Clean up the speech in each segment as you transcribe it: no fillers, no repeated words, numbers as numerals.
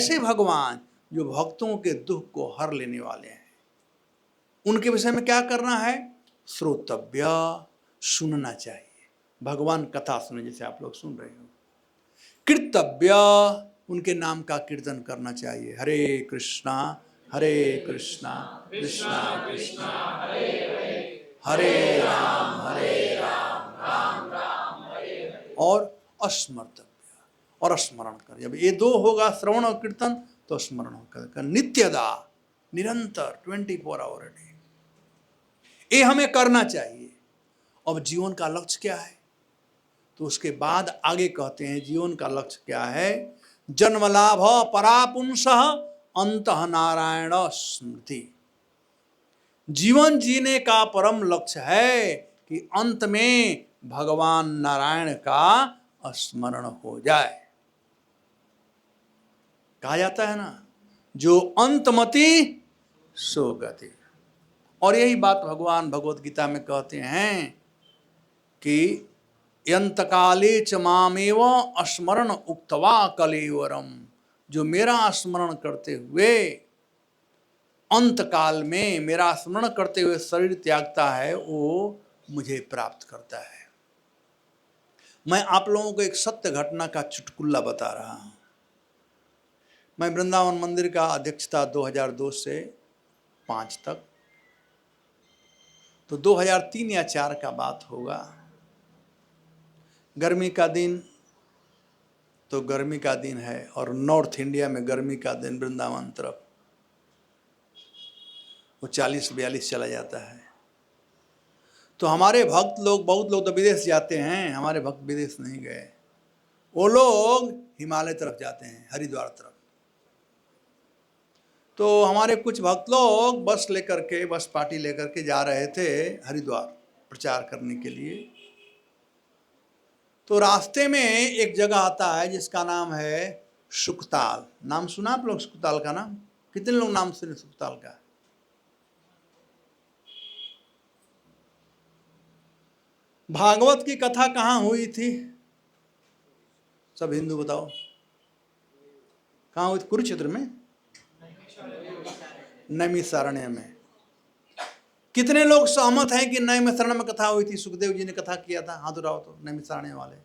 ऐसे भगवान जो भक्तों के दुख को हर लेने वाले हैं, उनके विषय में क्या करना है? श्रोतव्य, सुनना चाहिए। भगवान कथा सुने, जैसे आप लोग सुन रहे हो। कीर्तव्य, उनके नाम का कीर्तन करना चाहिए। हरे कृष्णा कृष्णा कृष्णा हरे हरे, हरे राम राम हरे हरे। और स्मर्तव्य, और स्मरण कर। जब ये दो होगा, श्रवण और कीर्तन, तो स्मरण कर नित्यदा, निरंतर 24 आवर डे, ये हमें करना चाहिए। अब जीवन का लक्ष्य क्या है? तो उसके बाद आगे कहते हैं जीवन का लक्ष्य क्या है? जन्म लाभ परापुंसः अंतः नारायण स्मृति। जीवन जीने का परम लक्ष्य है कि अंत में भगवान नारायण का स्मरण हो जाए। कहा जाता है ना, जो अंतमति सो गति। और यही बात भगवान भगवत गीता में कहते हैं कि यंतकाले च मामेव स्मरण उक्तवा कलेवरम। जो मेरा स्मरण करते हुए अंत काल में मेरा स्मरण करते हुए शरीर त्यागता है, वो मुझे प्राप्त करता है। मैं आप लोगों को एक सत्य घटना का चुटकुला बता रहा हूं। मैं वृंदावन मंदिर का अध्यक्ष था 2002 से 5 तक। तो 2003 या 4 का बात होगा। गर्मी का दिन, तो गर्मी का दिन है, और नॉर्थ इंडिया में गर्मी का दिन वृंदावन तरफ वो 40-42 चला जाता है। तो हमारे भक्त लोग, बहुत लोग तो विदेश जाते हैं, हमारे भक्त विदेश नहीं गए। वो लोग हिमालय तरफ जाते हैं, हरिद्वार तरफ। तो हमारे कुछ भक्त लोग बस पार्टी लेकर के जा रहे थे हरिद्वार प्रचार करने के लिए। तो रास्ते में एक जगह आता है जिसका नाम है सुखताल। नाम सुना आप लोग सुखताल का नाम? कितने लोग नाम सुने सुखताल का? भागवत की कथा कहाँ हुई थी? सब हिंदू बताओ, कहाँ हुई थी? कुरुक्षेत्र में, नैमिषारण्य में। कितने लोग सहमत हैं कि नैमिषारण्य में कथा हुई थी? सुखदेव जी ने कथा किया था, हाथ उठाओ तो नैमिषारण्य वाले।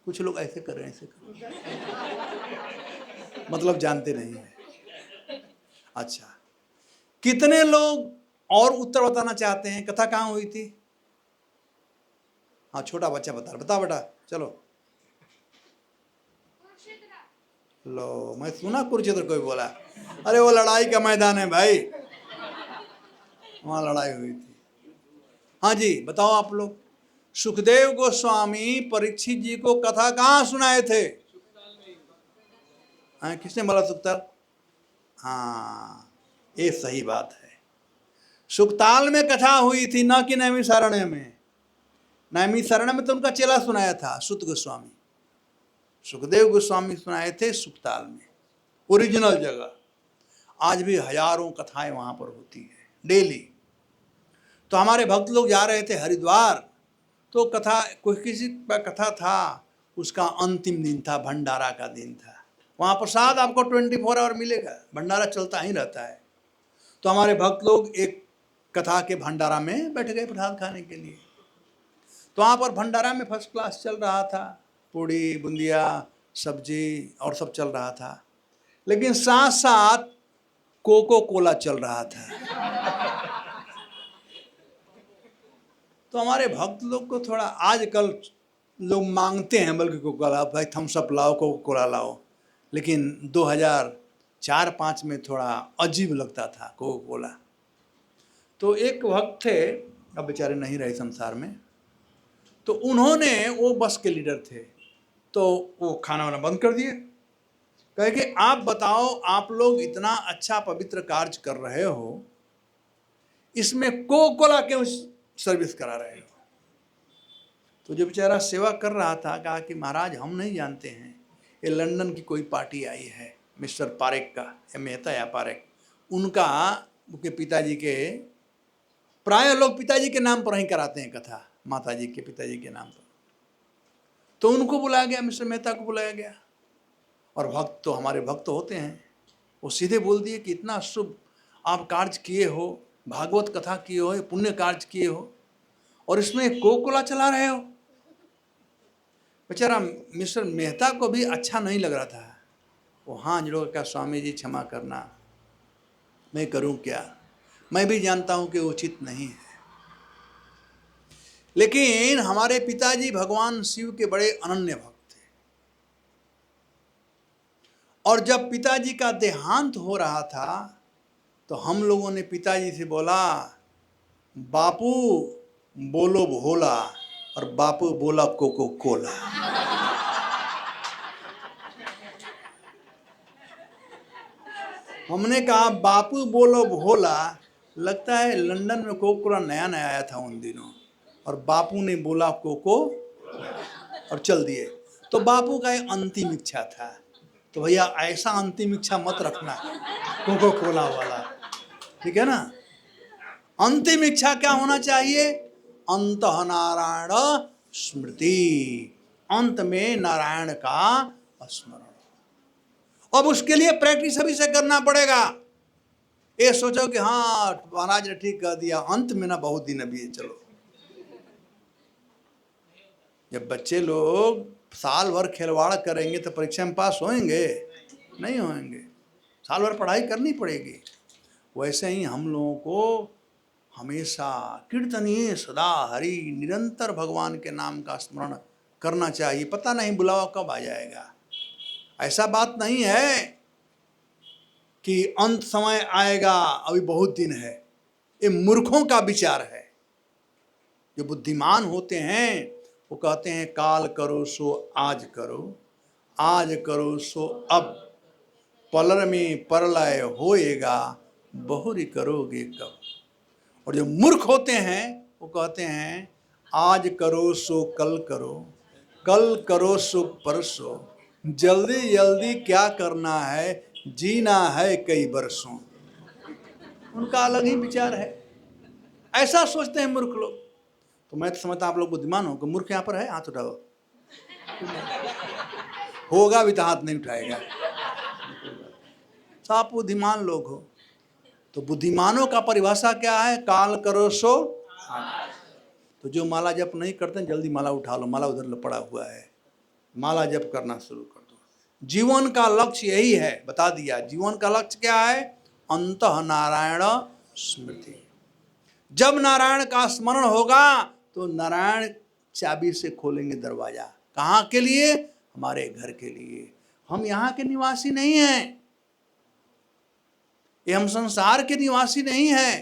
कुछ लोग ऐसे कर रहे हैं, ऐसे कर रहे हैं। मतलब जानते नहीं है। अच्छा, कितने लोग और उत्तर बताना चाहते हैं? कथा कहाँ हुई थी? हाँ, छोटा बच्चा बता बेटा, चलो। लो, मैं सुना कुरुक्षेत्र कोई बोला। अरे वो लड़ाई का मैदान है भाई, वहां लड़ाई हुई थी। हाँ जी, बताओ आप लोग। सुखदेव गोस्वामी परीक्षित जी को कथा कहाँ सुनाए थे? किसने बोला सुखताल? हाँ, ये सही बात है। सुखताल में कथा हुई थी, ना कि नैमिषारण्य में। नैमिषारण्य में तो उनका चेला सुनाया था, सुत गोस्वामी। सुखदेव गोस्वामी सुनाए थे सुखताल में, ओरिजिनल जगह। आज भी हजारों कथाएं वहां पर होती है डेली। तो हमारे भक्त लोग जा रहे थे हरिद्वार। तो कथा, कोई किसी का कथा था, उसका अंतिम दिन था, भंडारा का दिन था। वहाँ प्रसाद आपको 24 आवर मिलेगा, भंडारा चलता ही रहता है। तो हमारे भक्त लोग एक कथा के भंडारा में बैठ गए प्रसाद खाने के लिए। तो वहाँ पर भंडारा में फर्स्ट क्लास चल रहा था, पूड़ी बुंदिया सब्जी और सब चल रहा था। लेकिन साथ साथ कोको कोला चल रहा था। तो हमारे भक्त लोग को थोड़ा, आजकल लोग मांगते हैं बल्कि कोको कोला, भाई थम्स अप लाओ, कोको कोला लाओ। लेकिन 2004-05 में थोड़ा अजीब लगता था कोको कोला। तो एक भक्त थे, अब बेचारे नहीं रहे संसार में। तो उन्होंने, वो बस के लीडर थे, तो वो खाना वाना बंद कर दिए। कहे कि आप बताओ, आप लोग इतना अच्छा पवित्र कार्य कर रहे हो, इसमें कोको कोला क्यों सर्विस करा रहे हो? तो जो बेचारा सेवा कर रहा था कहा कि महाराज हम नहीं जानते हैं, ये लंदन की कोई पार्टी आई है, मिस्टर पारेख का, या मेहता या पारेख, उनका, उनके पिताजी के, प्राय लोग पिताजी के नाम पर ही कराते हैं कथा, माताजी के पिताजी के नाम पर। तो उनको बुलाया गया, मिस्टर मेहता को बुलाया गया। और भक्त तो हमारे भक्त होते हैं, वो सीधे बोल दिए कि इतना शुभ आप कार्य किए हो, भागवत कथा किए हो, पुण्य कार्य किए हो, और इसमें कोकोला चला रहे हो। बेचारा मिस्टर मेहता को भी अच्छा नहीं लग रहा था। वो हाँ जोड़ क्या, स्वामी जी क्षमा करना, मैं करूं क्या, मैं भी जानता हूं कि उचित नहीं है, लेकिन हमारे पिताजी भगवान शिव के बड़े अनन्य भक्त थे। और जब पिताजी का देहांत हो रहा था तो हम लोगों ने पिताजी से बोला, बापू बोलो भोला, और बापू बोला कोको कोला। हमने कहा बापू बोलो भोला, लगता है लंदन में कोको कोला नया नया आया था उन दिनों, और बापू ने बोला कोको और चल दिए। तो बापू का एक अंतिम इच्छा था, तो भैया ऐसा अंतिम इच्छा मत रखना कोको कोला वाला, ठीक है ना। अंतिम इच्छा क्या होना चाहिए? अंतः नारायण स्मृति, अंत में नारायण का स्मरण। अब उसके लिए प्रैक्टिस अभी से करना पड़ेगा। ये सोचो कि हाँ महाराज ने ठीक कह दिया, अंत में ना बहुत दिन अभी है, चलो। जब बच्चे लोग साल भर खिलवाड़ करेंगे तो परीक्षा में पास होंगे? नहीं होंगे, साल भर पढ़ाई करनी पड़ेगी। वैसे ही हम लोगों को हमेशा कीर्तनीय सदा हरि, निरंतर भगवान के नाम का स्मरण करना चाहिए। पता नहीं बुलावा कब आ जाएगा। ऐसा बात नहीं है कि अंत समय आएगा, अभी बहुत दिन है। ये मूर्खों का विचार है। जो बुद्धिमान होते हैं वो कहते हैं काल करो सो आज करो, आज करो सो अब, पलर में परलय होएगा, बहुरी करोगे कब। और जो मूर्ख होते हैं वो कहते हैं आज करो सो कल करो, कल करो सो परसों, जल्दी जल्दी क्या करना है, जीना है कई बरसों। उनका अलग ही विचार है, ऐसा सोचते हैं मूर्ख लोग। तो मैं तो समझता आप लोग बुद्धिमान हो। कि मूर्ख यहाँ पर है, हाथ उठाओ। होगा भी तो हाथ नहीं उठाएगा। आप बुद्धिमान लोग हो। तो बुद्धिमानों का परिभाषा क्या है? काल करो सो। तो जो माला जप नहीं करते जल्दी माला उठा लो, माला उधर पड़ा हुआ है, माला जप करना शुरू कर दो। जीवन का लक्ष्य यही है, बता दिया। जीवन का लक्ष्य क्या है? अंतः नारायण स्मृति। जब नारायण का स्मरण होगा तो नारायण चाबी से खोलेंगे दरवाजा। कहाँ के लिए? हमारे घर के लिए। हम यहाँ के निवासी नहीं हैं, ये हम संसार के निवासी नहीं है।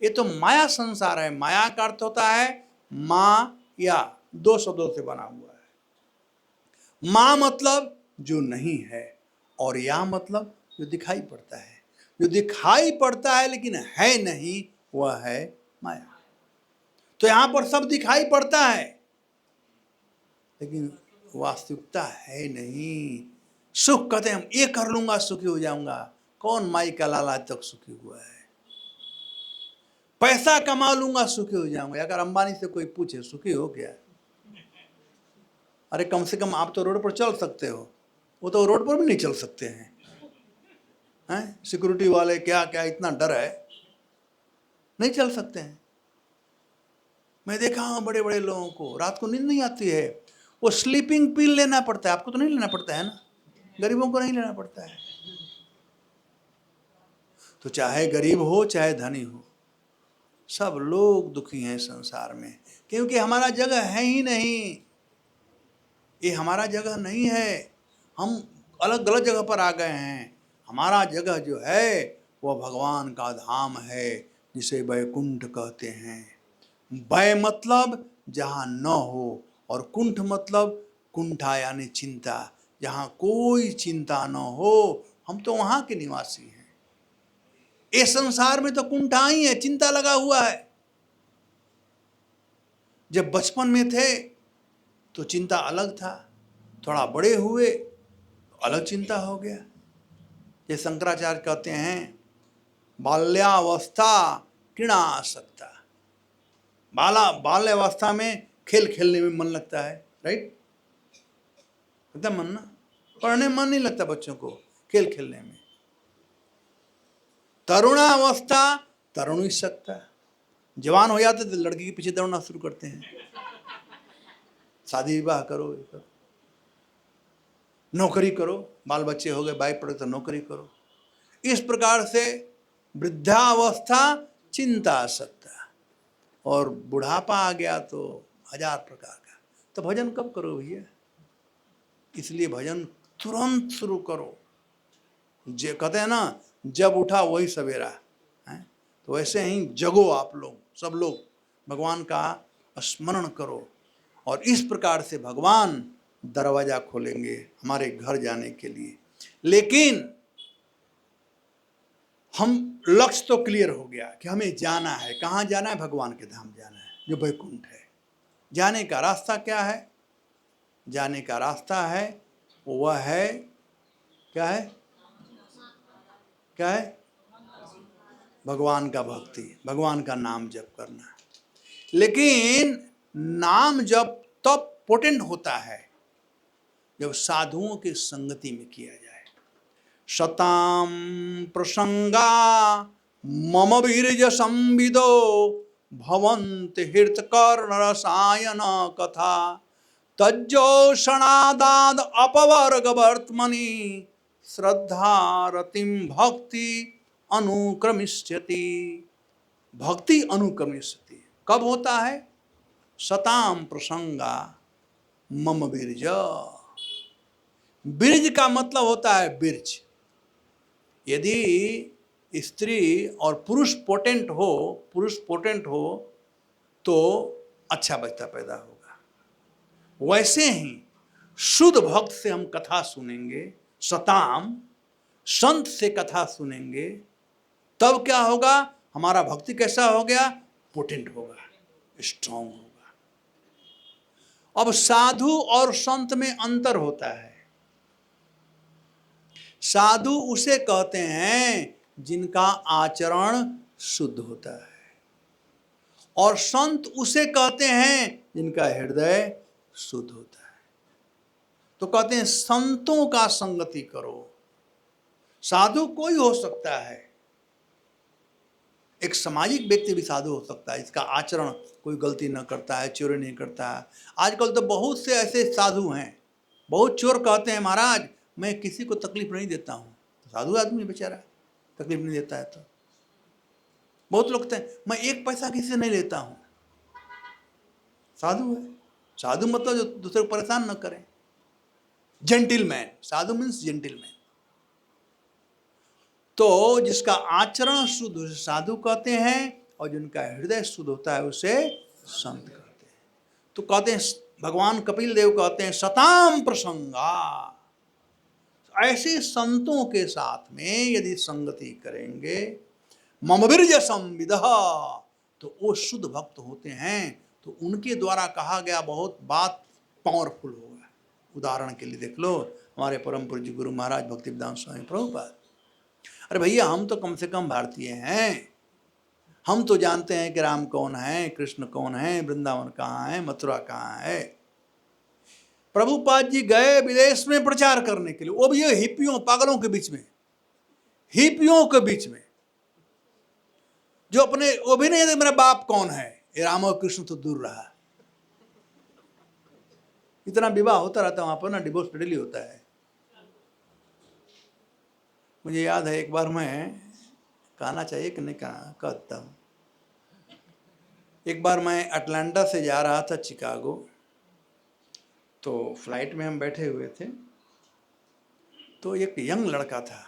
ये तो माया संसार है। माया का अर्थ होता है माँ या, दो शब्दों से बना हुआ है। माँ मतलब जो नहीं है, और या मतलब जो दिखाई पड़ता है। जो दिखाई पड़ता है लेकिन है नहीं, वह है माया। तो यहां पर सब दिखाई पड़ता है लेकिन वास्तविकता है नहीं। सुख कहते हैं हम ये कर लूंगा सुखी हो जाऊंगा। कौन माई का लाल आज तक सुखी हुआ है? पैसा कमा लूंगा सुखी हो जाऊंगा। अगर अंबानी से कोई पूछे सुखी हो गया, अरे कम से कम आप तो रोड पर चल सकते हो, वो तो रोड पर भी नहीं चल सकते हैं। सिक्योरिटी वाले क्या क्या इतना डर है, नहीं चल सकते हैं। मैं देखा हूं बड़े बड़े लोगों को रात को नींद नहीं आती है, वो स्लीपिंग पिल लेना पड़ता है। आपको तो नहीं लेना पड़ता है ना, गरीबों को नहीं लेना पड़ता है। तो चाहे गरीब हो चाहे धनी हो, सब लोग दुखी हैं संसार में, क्योंकि हमारा जगह है ही नहीं। ये हमारा जगह नहीं है, हम अलग गलत जगह पर आ गए हैं। हमारा जगह जो है वह भगवान का धाम है, जिसे वैकुंठ कहते हैं। वै मतलब जहाँ न हो, और कुंठ मतलब कुंठा यानी चिंता, जहाँ कोई चिंता न हो। हम तो वहाँ के निवासी हैं। इस संसार में तो कुंठा ही है, चिंता लगा हुआ है। जब बचपन में थे तो चिंता अलग था, थोड़ा बड़े हुए तो अलग चिंता हो गया। ये शंकराचार्य कहते हैं बाल्यावस्था क्रीड़ासक्ता। बाल्यावस्था में खेल खेलने में मन लगता है, राइट? एकदम मन ना, पढ़ने में मन नहीं लगता बच्चों को, खेल खेलने में। तरुणावस्था तरुण ही सकता है, जवान हो जाते तो लड़की के पीछे दौड़ना शुरू करते हैं, शादी विवाह करो, नौकरी करो, बाल बच्चे हो गए, बाइक पड़े तो नौकरी करो। इस प्रकार से वृद्धावस्था चिंता सकता, और बुढ़ापा आ गया तो हजार प्रकार का। तो भजन कब करो भैया? इसलिए भजन तुरंत शुरू करो। जे कहते हैं ना, जब उठा वही सवेरा है, तो वैसे ही जगो आप लोग, सब लोग भगवान का स्मरण करो, और इस प्रकार से भगवान दरवाजा खोलेंगे हमारे घर जाने के लिए। लेकिन हम लक्ष्य तो क्लियर हो गया कि हमें जाना है, कहाँ जाना है? भगवान के धाम जाना है, जो वैकुंठ है। जाने का रास्ता क्या है? जाने का रास्ता है वह है, क्या है? क्या है? भगवान का भक्ति, भगवान का नाम जप करना। लेकिन नाम जप तब पोटेंट होता है जब साधुओं की संगति में किया जाए। शताम प्रसंगा मम वीर्य संविदो भवन्ति हृतकर्ण रसायन कथा तज्जोषणादाद अपवर्ग वर्तमनि श्रद्धा रतिम भक्ति अनुक्रमिष्यति। भक्ति अनुक्रमिष्यति कब होता है? शताम प्रसंगा मम बीर्ज। बीर्ज का मतलब होता है बीर्ज। यदि स्त्री और पुरुष पोटेंट हो तो अच्छा बच्चा पैदा होगा। वैसे ही शुद्ध भक्त से हम कथा सुनेंगे, शताम संत से कथा सुनेंगे, तब क्या होगा? हमारा भक्ति कैसा हो गया? पोटेंट होगा, स्ट्रांग होगा। अब साधु और संत में अंतर होता है। साधु उसे कहते हैं जिनका आचरण शुद्ध होता है, और संत उसे कहते हैं जिनका हृदय शुद्ध होता है। तो कहते हैं संतों का संगति करो। साधु कोई हो सकता है, एक सामाजिक व्यक्ति भी साधु हो सकता है, इसका आचरण कोई गलती न करता है, चोरी नहीं करता है। आजकल तो बहुत से ऐसे साधु हैं, बहुत चोर कहते हैं महाराज मैं किसी को तकलीफ नहीं देता हूँ। तो साधु आदमी बेचारा तकलीफ नहीं देता है। तो बहुत लोग कहते हैं मैं एक पैसा किसी से नहीं लेता हूँ, साधु है। साधु मतलब जो दूसरे को परेशान न करें, जेंटिलमैन। साधु मीन्स जेंटिलमैन। तो जिसका आचरण शुद्ध उसे साधु कहते हैं, और जिनका हृदय शुद्ध होता है उसे संत कहते हैं। तो कहते हैं, भगवान कपिल देव कहते हैं शताम प्रसंगा, ऐसे संतों के साथ में यदि संगति करेंगे, मम वीर्य संविदः, तो वो शुद्ध भक्त होते हैं। तो उनके द्वारा कहा गया बहुत बात पावरफुल होगा। उदाहरण के लिए देख लो, हमारे परम पूज्य गुरु महाराज भक्तिवेदांत स्वामी प्रभुपाद। अरे भैया हम तो कम से कम भारतीय हैं, हम तो जानते हैं कि राम कौन है, कृष्ण कौन है, वृंदावन कहाँ है, मथुरा कहाँ है। प्रभुपाद जी गए विदेश में प्रचार करने के लिए, वो भी ये हिप्पियों पागलों के बीच में, हिप्पियों के बीच में, जो अपने वो भी नहीं मेरा बाप कौन है। ये राम और कृष्ण तो दूर रहा। इतना विवाह होता रहता वहां पर ना, डिवोर्स डेली होता है। मुझे याद है एक बार मैं, कहना चाहिए कि नहीं कहता हूँ, एक बार मैं अटलांटा से जा रहा था चिकागो, तो फ्लाइट में हम बैठे हुए थे, तो एक यंग लड़का था,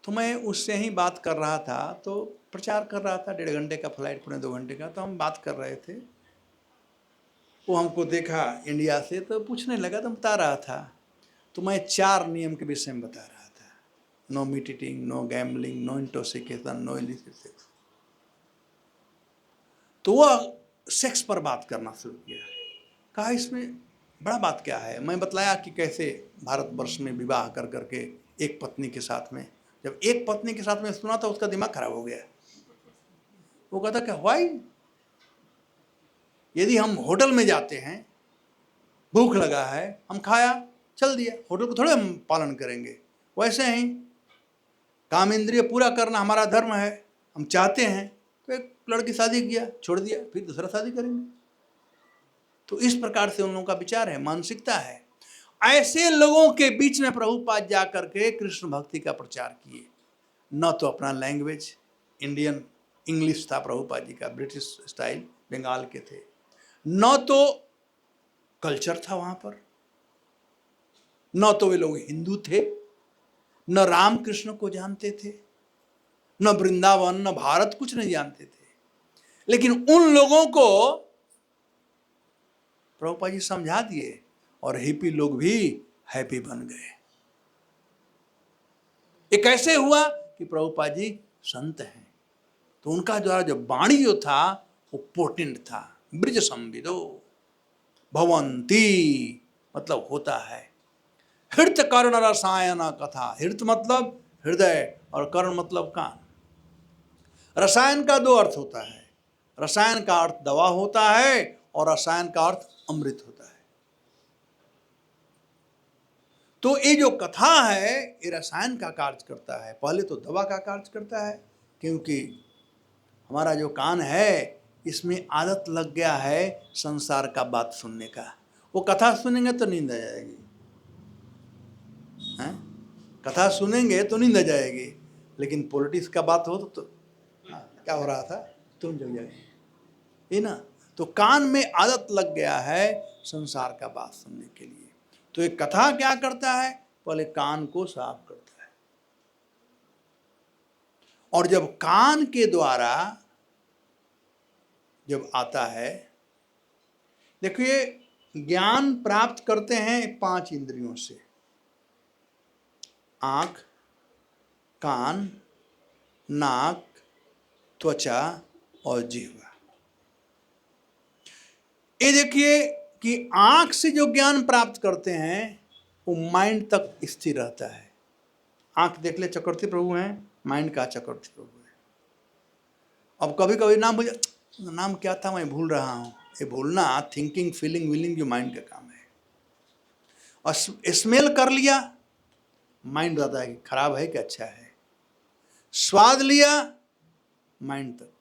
तो मैं उससे ही बात कर रहा था। तो प्रचार कर रहा था, 1.5 घंटे का फ्लाइट, 2.5 घंटे का, तो हम बात कर रहे थे। वो हमको देखा इंडिया से, तो पूछने लगा, तो बता रहा था। तो मैं 4 नियम के विषय में बता रहा था, no meat eating, no gambling, no intoxication, no illicit sex. तो वह सेक्स पर बात करना शुरू किया। कहा इसमें बड़ा बात क्या है। मैं बतलाया कि कैसे भारतवर्ष में विवाह कर करके एक पत्नी के साथ में, जब एक पत्नी के साथ में सुना तो उसका दिमाग खराब हो गया। वो कहता कि व्हाई, यदि हम होटल में जाते हैं, भूख लगा है, हम खाया, चल दिया, होटल को थोड़े हम पालन करेंगे। वैसे ही काम इंद्रिय पूरा करना हमारा धर्म है, हम चाहते हैं तो एक लड़की शादी किया, छोड़ दिया, फिर दूसरा शादी करेंगे। तो इस प्रकार से उन लोगों का विचार है, मानसिकता है। ऐसे लोगों के बीच में प्रभुपाद जा करके कृष्ण भक्ति का प्रचार किए। न तो अपना लैंग्वेज इंडियन इंग्लिश था प्रभुपाद जी का, ब्रिटिश स्टाइल बंगाल के थे, न तो कल्चर था वहां पर, न तो वे लोग हिंदू थे, न राम कृष्ण को जानते थे, न वृंदावन, न भारत, कुछ नहीं जानते थे। लेकिन उन लोगों को प्रभुपाद जी समझा दिए और हिप्पी लोग भी हैप्पी बन गए। ये कैसे हुआ कि प्रभुपाद जी संत हैं, तो उनका द्वारा जो वाणी जो था वो पोटेंट था। ब्रिज संविदो भवंती मतलब होता है। हृत कर्ण रसायन कथा, हृत मतलब हृदय और कर्ण मतलब कान। रसायन का दो अर्थ होता है, रसायन का अर्थ दवा होता है और रसायन का अर्थ अमृत होता है। तो ये जो कथा है ये रसायन का कार्य करता है, पहले तो दवा का कार्य करता है, क्योंकि हमारा जो कान है इसमें आदत लग गया है संसार का बात सुनने का। वो कथा सुनेंगे तो नींद आ जाएगी, हैं? कथा सुनेंगे तो नींद आ जाएगी, लेकिन पॉलिटिक्स का बात हो तो क्या हो रहा था तुम जग जाएगी, है ना। तो कान में आदत लग गया है संसार का बात सुनने के लिए। तो एक कथा क्या करता है, पहले कान को साफ करता है, और जब कान के द्वारा जब आता है, देखिए ज्ञान प्राप्त करते हैं 5 इंद्रियों से, आंख, कान, नाक, त्वचा और जिह्वा। ये देखिए कि आंख से जो ज्ञान प्राप्त करते हैं वो माइंड तक स्थिर रहता है। आंख देख ले चक्रवर्ती प्रभु हैं, माइंड का चक्रवर्ती प्रभु है। अब कभी कभी नाम क्या था मैं भूल रहा हूं, ये भूलना थिंकिंग फीलिंग विलिंग जो माइंड का काम है। और स्मेल कर लिया, माइंड बताता है कि खराब है कि अच्छा है। स्वाद लिया, माइंड तक।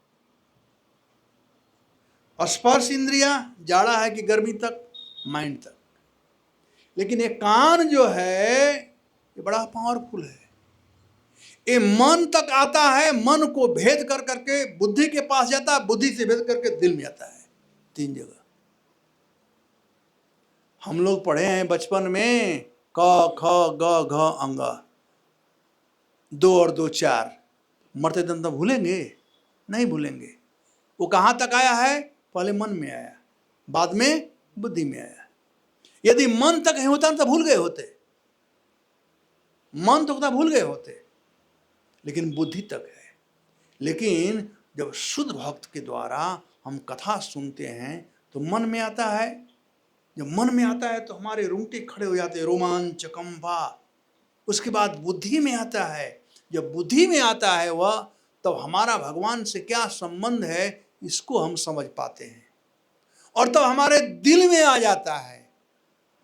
स्पर्श इंद्रिया, जाड़ा है कि गर्मी तक, माइंड तक। लेकिन ये कान जो है ये बड़ा पावरफुल है, ये मन तक आता है, मन को भेद कर करके बुद्धि के पास जाता है, बुद्धि से भेद करके दिल में आता है। 3 जगह हम लोग पढ़े हैं बचपन में, क ख ग घ अंग, 2 और 2 4। मरते दम तक भूलेंगे? नहीं भूलेंगे। वो कहां तक आया है? पहले मन में आया, बाद में बुद्धि में आया। यदि मन तक नहीं होता तो भूल गए होते, मन तो भूल गए होते, लेकिन बुद्धि तक है। लेकिन जब शुद्ध भक्त के द्वारा हम कथा सुनते हैं तो मन में आता है। जब मन में आता है तो हमारे रोंगटे खड़े हो जाते हैं, रोमांच कंपा। उसके बाद बुद्धि में आता है। जब बुद्धि में आता है वह, तब हमारा भगवान से क्या संबंध है इसको हम समझ पाते हैं, और तब हमारे दिल में आ जाता है,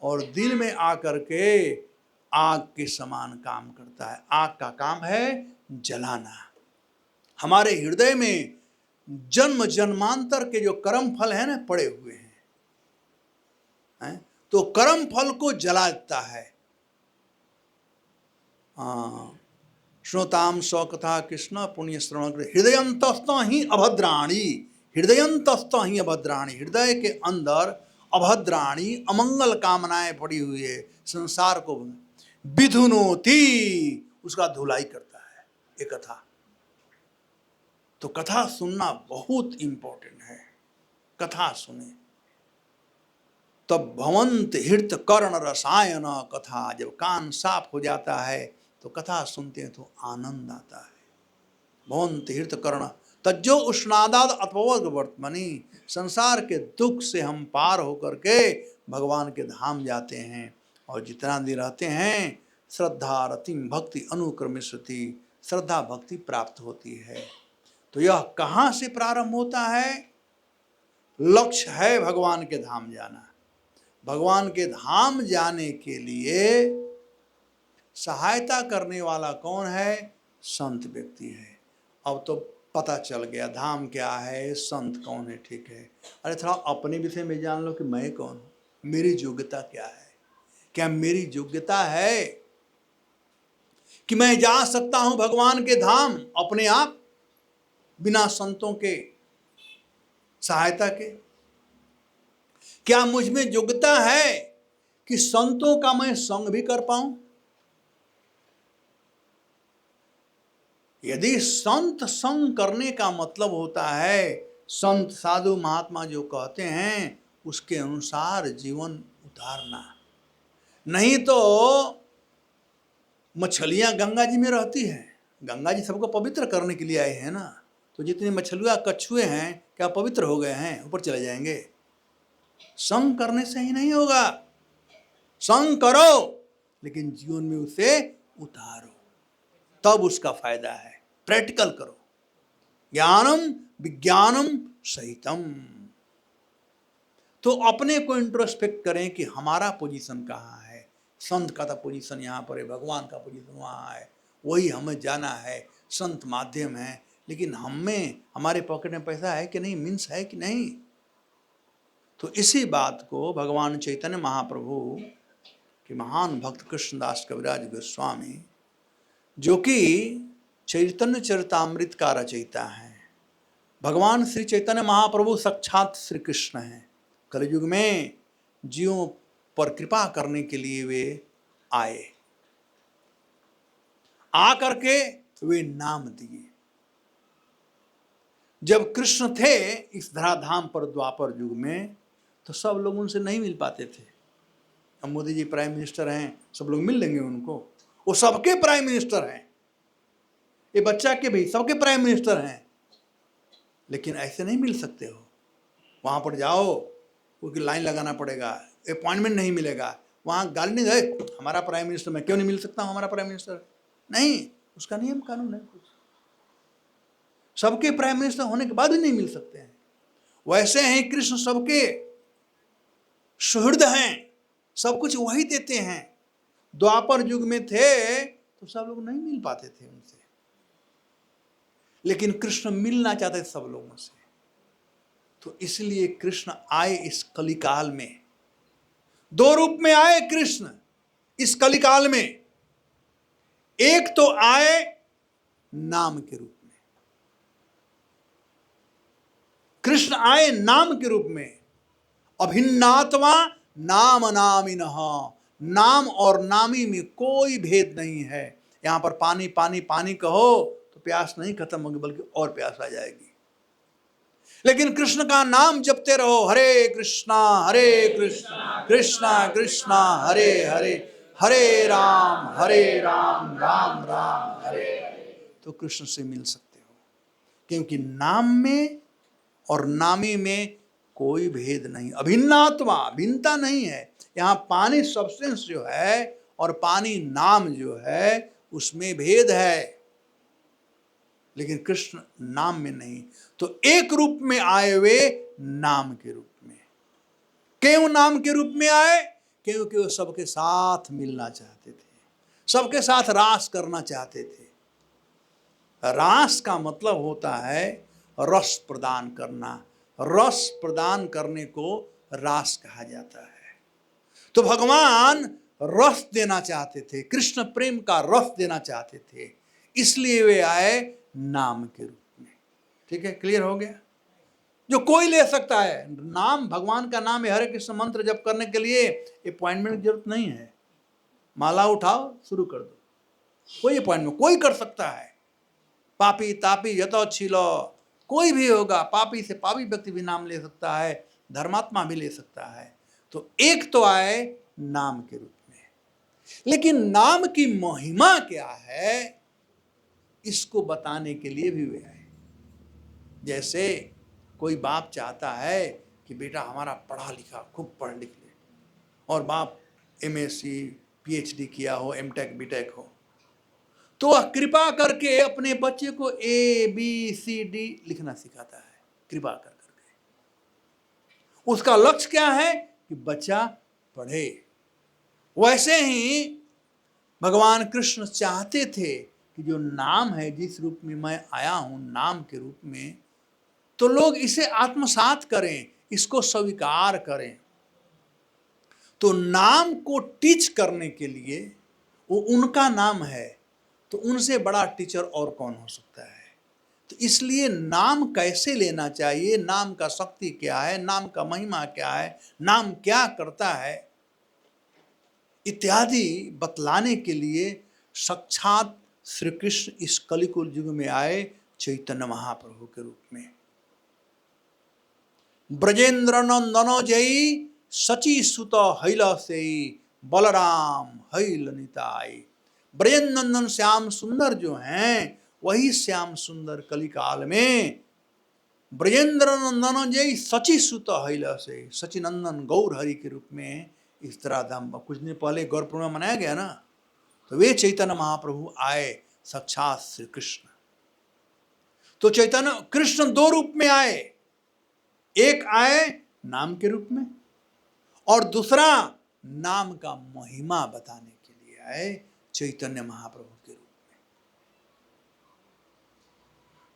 और दिल में आकर के आग के समान काम करता है। आग का काम है जलाना। हमारे हृदय में जन्म जन्मांतर के जो कर्म फल है ना पड़े हुए हैं, तो कर्म फल को जला देता है। श्रोताम स्वकथा कृष्ण पुण्य श्रवण हृदयंतस्त ही अभद्राणी, हृदयंतस्त ही अभद्राणी। हृदय के अंदर अभद्राणी अमंगल कामनाएं पड़ी हुई है, संसार को विधुनोती, उसका धुलाई करता है ये कथा। तो कथा सुनना बहुत इंपॉर्टेंट है। कथा सुने तब भवंत हृत कर्ण रसायन कथा। जब कान साफ हो जाता है तो कथा सुनते हैं तो आनंद आता है। भवंत हृत कर्ण तज्जो उष्णादाद अपवर्ग वर्तमनी। संसार के दुख से हम पार होकर के भगवान के धाम जाते हैं, और जितना दिन रहते हैं श्रद्धा रतिम भक्ति अनुक्रमिष्यति, श्रद्धा भक्ति प्राप्त होती है। तो यह कहाँ से प्रारंभ होता है? लक्ष्य है भगवान के धाम जाना। भगवान के धाम जाने के लिए सहायता करने वाला कौन है? संत व्यक्ति है। अब तो पता चल गया धाम क्या है, संत कौन है। ठीक है, अरे थोड़ा अपने विषय में जान लो कि मैं कौन हूँ, मेरी योग्यता क्या है। क्या मेरी योग्यता है कि मैं जा सकता हूं भगवान के धाम अपने आप, बिना संतों के सहायता के? क्या मुझ में योग्यता है कि संतों का मैं संग भी कर पाऊं? यदि संत संग करने का मतलब होता है संत साधु महात्मा जो कहते हैं उसके अनुसार जीवन उतारना, नहीं तो मछलियां गंगा जी में रहती हैं, गंगा जी सबको पवित्र करने के लिए आए हैं ना, तो जितनी मछलियां कछुए हैं क्या पवित्र हो गए हैं? ऊपर चले जाएंगे। संग करने से ही नहीं होगा, संग करो लेकिन जीवन में उसे उतारो, तब उसका फायदा है। प्रैक्टिकल करो। ज्ञानम विज्ञानम सहितम। तो अपने को इंट्रोस्पेक्ट करें कि हमारा पोजीशन कहाँ है। संत का तो पोजीशन यहाँ पर है, भगवान का पोजीशन वहाँ है, वही हमें जाना है। संत माध्यम है, लेकिन हमें हमारे पॉकेट में पैसा है कि नहीं, मीन्स है कि नहीं। तो इसी बात को भगवान चैतन्य महाप्रभु के महान भक्त कृष्णदास कविराज गोस्वामी, जो कि चैतन्य चरितामृत का रचयिता है, भगवान श्री चैतन्य महाप्रभु साक्षात श्री कृष्ण हैं, कलयुग में जीवों पर कृपा करने के लिए वे आए, आकर के वे नाम दिए। जब कृष्ण थे इस धराधाम पर द्वापर युग में, तो सब लोग उनसे नहीं मिल पाते थे। अब मोदी जी प्राइम मिनिस्टर हैं, सब लोग मिल लेंगे उनको, वो सबके प्राइम मिनिस्टर हैं। ये बच्चा के भी सबके प्राइम मिनिस्टर हैं, लेकिन ऐसे नहीं मिल सकते हो। वहां पर जाओ, क्योंकि लाइन लगाना पड़ेगा, अपॉइंटमेंट नहीं मिलेगा। वहां गाली नहीं गए, हमारा प्राइम मिनिस्टर, मैं क्यों नहीं मिल सकता हूं, हमारा प्राइम मिनिस्टर नहीं, उसका नियम कानून है कुछ। सबके प्राइम मिनिस्टर होने के बाद भी नहीं मिल सकते हैं। वैसे हैं कृष्ण, सबके सुहृद हैं, सब कुछ वही देते हैं। द्वापर युग में थे तो सब लोग नहीं मिल पाते थे उनसे, लेकिन कृष्ण मिलना चाहते थे सब लोगों से। तो इसलिए कृष्ण आए इस कलिकाल में। दो रूप में आए कृष्ण इस कलिकाल में। एक तो आए नाम के रूप में, कृष्ण आए नाम के रूप में। अभिन्नात्मा नाम नामिनः, नाम और नामी में कोई भेद नहीं है। यहां पर पानी पानी पानी कहो तो प्यास नहीं खत्म होगी, बल्कि और प्यास आ जाएगी। लेकिन कृष्ण का नाम जपते रहो, हरे कृष्णा कृष्णा कृष्णा हरे हरे, हरे राम राम राम हरे हरे, तो कृष्ण से मिल सकते हो। क्योंकि नाम में और नामी में कोई भेद नहीं, अभिन्नात्मा, भिन्नता नहीं है। यहाँ पानी सब्सटेंस जो है और पानी नाम जो है उसमें भेद है, लेकिन कृष्ण नाम में नहीं। तो एक रूप में आए वे नाम के रूप में। क्यों नाम के रूप में आए? क्योंकि वो सबके साथ मिलना चाहते थे, सबके साथ रास करना चाहते थे। रास का मतलब होता है रस प्रदान करना, रस प्रदान करने को रास कहा जाता है। तो भगवान रस देना चाहते थे, कृष्ण प्रेम का रस देना चाहते थे, इसलिए वे आए नाम के रूप में। ठीक है, क्लियर हो गया? जो कोई ले सकता है नाम, भगवान का नाम है। हरे कृष्ण मंत्र जप करने के लिए अपॉइंटमेंट की जरूरत नहीं है, माला उठाओ शुरू कर दो, कोई अपॉइंटमेंट कोई कर सकता है। पापी तापी यतो छिलो, कोई भी होगा, पापी से पापी व्यक्ति भी नाम ले सकता है, धर्मात्मा भी ले सकता है। तो एक तो आए नाम के रूप में, लेकिन नाम की महिमा क्या है इसको बताने के लिए भी वे आए। जैसे कोई बाप चाहता है कि बेटा हमारा पढ़ा लिखा, खूब पढ़ लिख ले, और बाप MSc PhD किया हो, M.Tech B.Tech हो, तो वह कृपा करके अपने बच्चे को ABCD लिखना सिखाता है, कृपा कर करके। उसका लक्ष्य क्या है कि बच्चा बढ़े। वैसे ही भगवान कृष्ण चाहते थे कि जो नाम है, जिस रूप में मैं आया हूं नाम के रूप में, तो लोग इसे आत्मसात करें, इसको स्वीकार करें। तो नाम को टीच करने के लिए वो उनका नाम है, तो उनसे बड़ा टीचर और कौन हो सकता है। तो इसलिए नाम कैसे लेना चाहिए, नाम का शक्ति क्या है, नाम का महिमा क्या है, नाम क्या करता है, इत्यादि बतलाने के लिए साक्षात श्री कृष्ण इस कलिकुल युग में आए चैतन्य महाप्रभु के रूप में। ब्रजेंद्र नंदनो जयी सची सुत हैल से बलराम हैल निताई। ब्रजेंद्र नंदन श्याम सुंदर जो हैं, वही श्याम सुंदर कलिकाल में ब्रजेंद्र नंदन जय सची सुत हैल से, सचिनंदन गौर हरि के रूप में इस तरह धाम कुछ दिन पहले गौर पूर्णिमा मनाया गया ना, तो वे चैतन्य महाप्रभु आए साक्षात श्री कृष्ण। तो चैतन्य कृष्ण दो रूप में आए, एक आए नाम के रूप में और दूसरा नाम का महिमा बताने के लिए आए चैतन्य महाप्रभु के रूप में।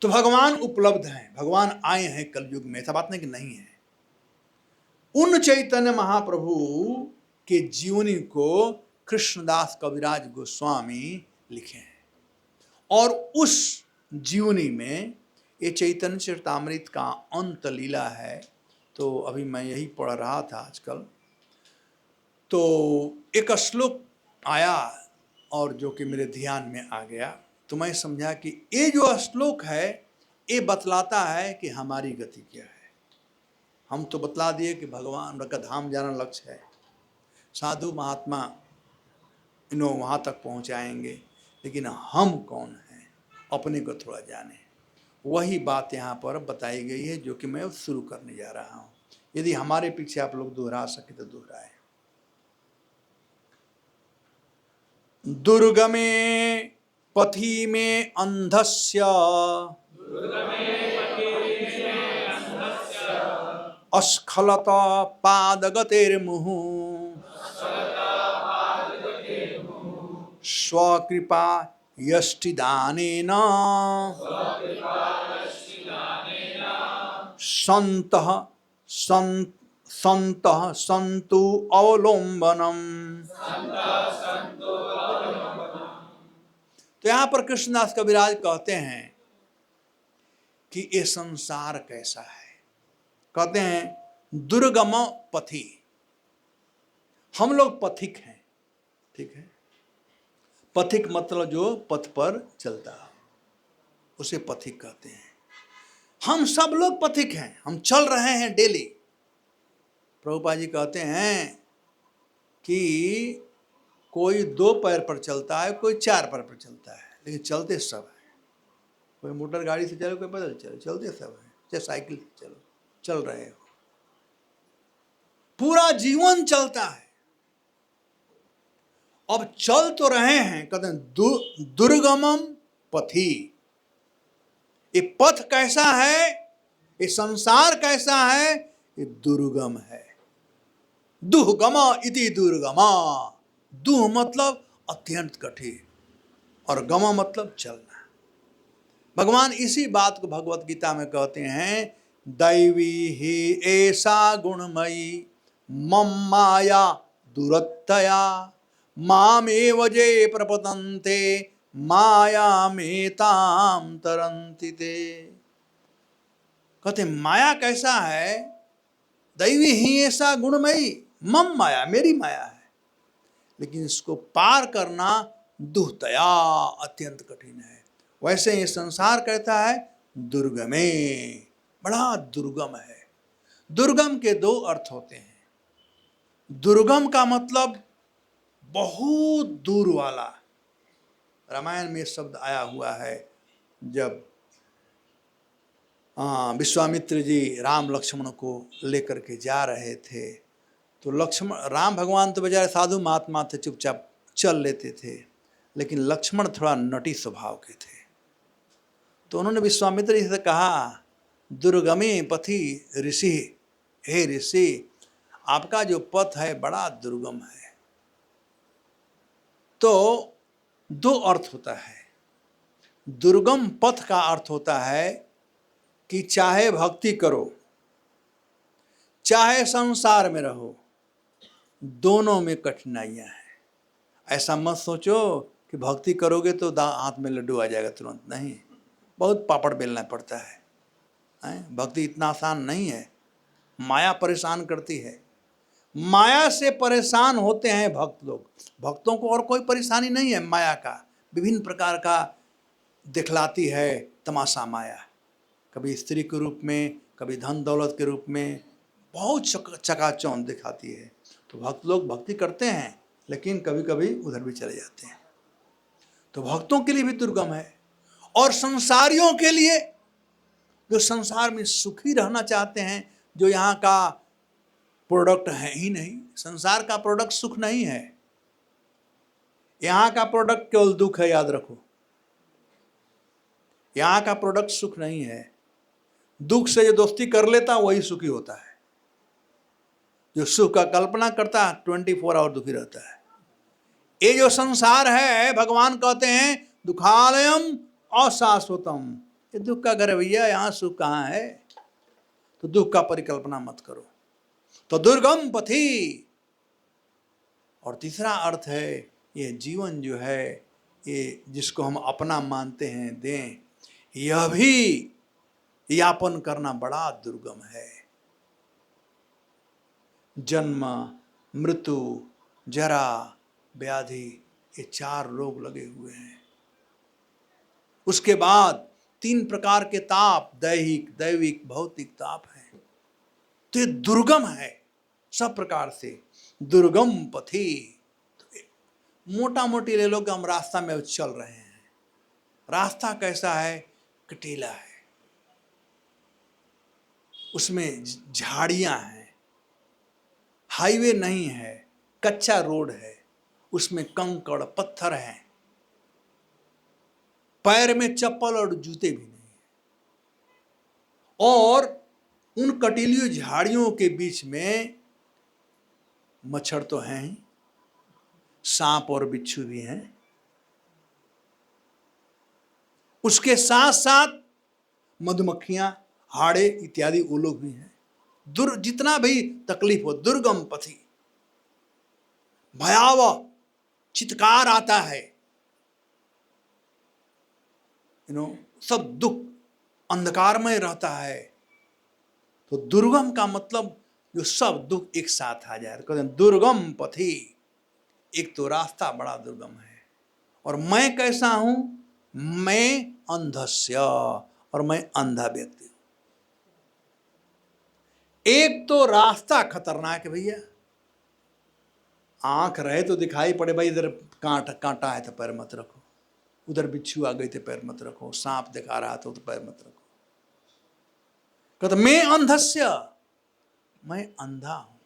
तो भगवान उपलब्ध हैं, भगवान आए हैं कलयुग में, ऐसा बात नहीं कि नहीं है। उन चैतन्य महाप्रभु के जीवनी को कृष्णदास कविराज गोस्वामी लिखे हैं और उस जीवनी में ये चैतन्य चरितामृत का अंत लीला है। तो अभी मैं यही पढ़ रहा था आजकल, तो एक श्लोक आया और जो कि मेरे ध्यान में आ गया, तो मैं समझा कि ये जो श्लोक है ये बतलाता है कि हमारी गति क्या है। हम तो बतला दिए कि भगवान का धाम जाना लक्ष्य है, साधु महात्मा इन्हों वहाँ तक पहुँचाएंगे, लेकिन हम कौन हैं अपने को थोड़ा जाने। वही बात यहाँ पर बताई गई है जो कि मैं शुरू करने जा रहा हूँ। यदि हमारे पीछे आप लोग दोहरा सके तो दोहराए। दुर्गमे पथि में अंधस्य अस्खलत पादगतेर्मुहुः स्वकृपा यष्टिदानेन सन्तः सन्तु अवलंबनम। तो यहाँ पर कृष्णदास कविराज कहते हैं कि ये संसार कैसा है। कहते हैं दुर्गम पथि, हम लोग पथिक हैं, ठीक है। पथिक मतलब जो पथ पर चलता है उसे पथिक कहते हैं। हम सब लोग पथिक हैं, हम चल रहे हैं डेली। प्रभुपाद जी कहते हैं कि कोई दो पैर पर चलता है, कोई चार पैर पर चलता है, लेकिन चलते सब हैं। कोई मोटर गाड़ी से चले, कोई पैदल चले, चलते सब हैं। चाहे साइकिल से चलो, चल रहे हो, पूरा जीवन चलता है। अब चल तो रहे हैं, कहते हैं दुर्गमम पथि। ये पथ कैसा है, ये संसार कैसा है, ये दुर्गम है। दुहगम इति दुर्गम। दुह मतलब अत्यंत कठिन और गम मतलब चलना। भगवान इसी बात को भगवत गीता में कहते हैं, दैवी ही ऐसा गुणमयी मम माया दुरत्तया मामेव जे प्रपतन्ते माया मेताम तरन्ति ते। कहते माया कैसा है, दैवी ही ऐसा गुणमयी मम माया, मेरी माया है, लेकिन इसको पार करना दुहतया अत्यंत कठिन है। वैसे ये संसार कहता है दुर्गमे, बड़ा दुर्गम है। दुर्गम के दो अर्थ होते हैं। दुर्गम का मतलब बहुत दूर वाला। रामायण में शब्द आया हुआ है, जब विश्वामित्र जी राम लक्ष्मण को लेकर के जा रहे थे, तो राम भगवान तो बेचारे साधु महात्मा थे, चुपचाप चल लेते थे, लेकिन लक्ष्मण थोड़ा नटी स्वभाव के थे। तो उन्होंने विश्वामित्र जी से कहा, दुर्गमे पथि ऋषि, हे ऋषि आपका जो पथ है बड़ा दुर्गम है। तो दो अर्थ होता है। दुर्गम पथ का अर्थ होता है कि चाहे भक्ति करो चाहे संसार में रहो, दोनों में कठिनाइयां हैं। ऐसा मत सोचो कि भक्ति करोगे तो हाथ में लड्डू आ जाएगा तुरंत, नहीं, बहुत पापड़ बेलना पड़ता है। भक्ति इतना आसान नहीं है। माया परेशान करती है, माया से परेशान होते हैं भक्त लोग। भक्तों को और कोई परेशानी नहीं है, माया का विभिन्न प्रकार का दिखलाती है तमाशा माया। कभी स्त्री के रूप में, कभी धन दौलत के रूप में, बहुत चकाचौंध दिखाती है। तो भक्त लोग भक्ति करते हैं लेकिन कभी कभी उधर भी चले जाते हैं। तो भक्तों के लिए भी दुर्गम है। और संसारियों के लिए, जो संसार में सुखी रहना चाहते हैं, जो यहाँ का प्रोडक्ट है ही नहीं। संसार का प्रोडक्ट सुख नहीं है, यहाँ का प्रोडक्ट केवल दुख है, याद रखो। यहाँ का प्रोडक्ट सुख नहीं है। दुख से जो दोस्ती कर लेता वही सुखी होता है। जो सुख का कल्पना करता है 24 आवर दुखी रहता है। ये जो संसार है, भगवान कहते हैं दुखालयम अशाश्वतम, ये दुख का घर है भैया, यहाँ सुख कहाँ है। तो दुख का परिकल्पना मत करो। तो दुर्गम पथी। और तीसरा अर्थ है, ये जीवन जो है, ये जिसको हम अपना मानते हैं दें, यह भी यापन करना बड़ा दुर्गम है। जन्म, मृत्यु, जरा, व्याधि, ये 4 रोग लगे हुए हैं। उसके बाद 3 प्रकार के ताप, दैहिक, दैविक, भौतिक ताप है। तो ये दुर्गम है सब प्रकार से, दुर्गम पथी। तो मोटा मोटी ले लो कि हम रास्ता में चल रहे हैं। रास्ता कैसा है? कटीला है, उसमें झाड़ियां हैं, हाईवे नहीं है, कच्चा रोड है, उसमें कंकड़ पत्थर हैं, पैर में चप्पल और जूते भी नहीं है। और उन कटीली झाड़ियों के बीच में मच्छर तो हैं ही, सांप और बिच्छू भी हैं, उसके साथ साथ मधुमक्खियां, हाड़े इत्यादि वो लोग भी हैं। जितना भी तकलीफ हो, दुर्गम पथी, भयावह चित्कार आता है, सब दुख अंधकारमय रहता है। तो दुर्गम का मतलब जो सब दुख एक साथ आ जाए, तो कहते हैं दुर्गम पथी। एक तो रास्ता बड़ा दुर्गम है। और मैं कैसा हूं? मैं अंधस्य, और मैं अंधा व्यक्ति हूं। एक तो रास्ता खतरनाक है भैया, आंख रहे तो दिखाई पड़े भाई, इधर कांटा है तो पैर मत रखो, उधर बिच्छू आ गई तो पैर मत रखो, सांप दिखा रहा तो पैर मत रखो। कहते मैं अंधस्य, मैं अंधा हूं।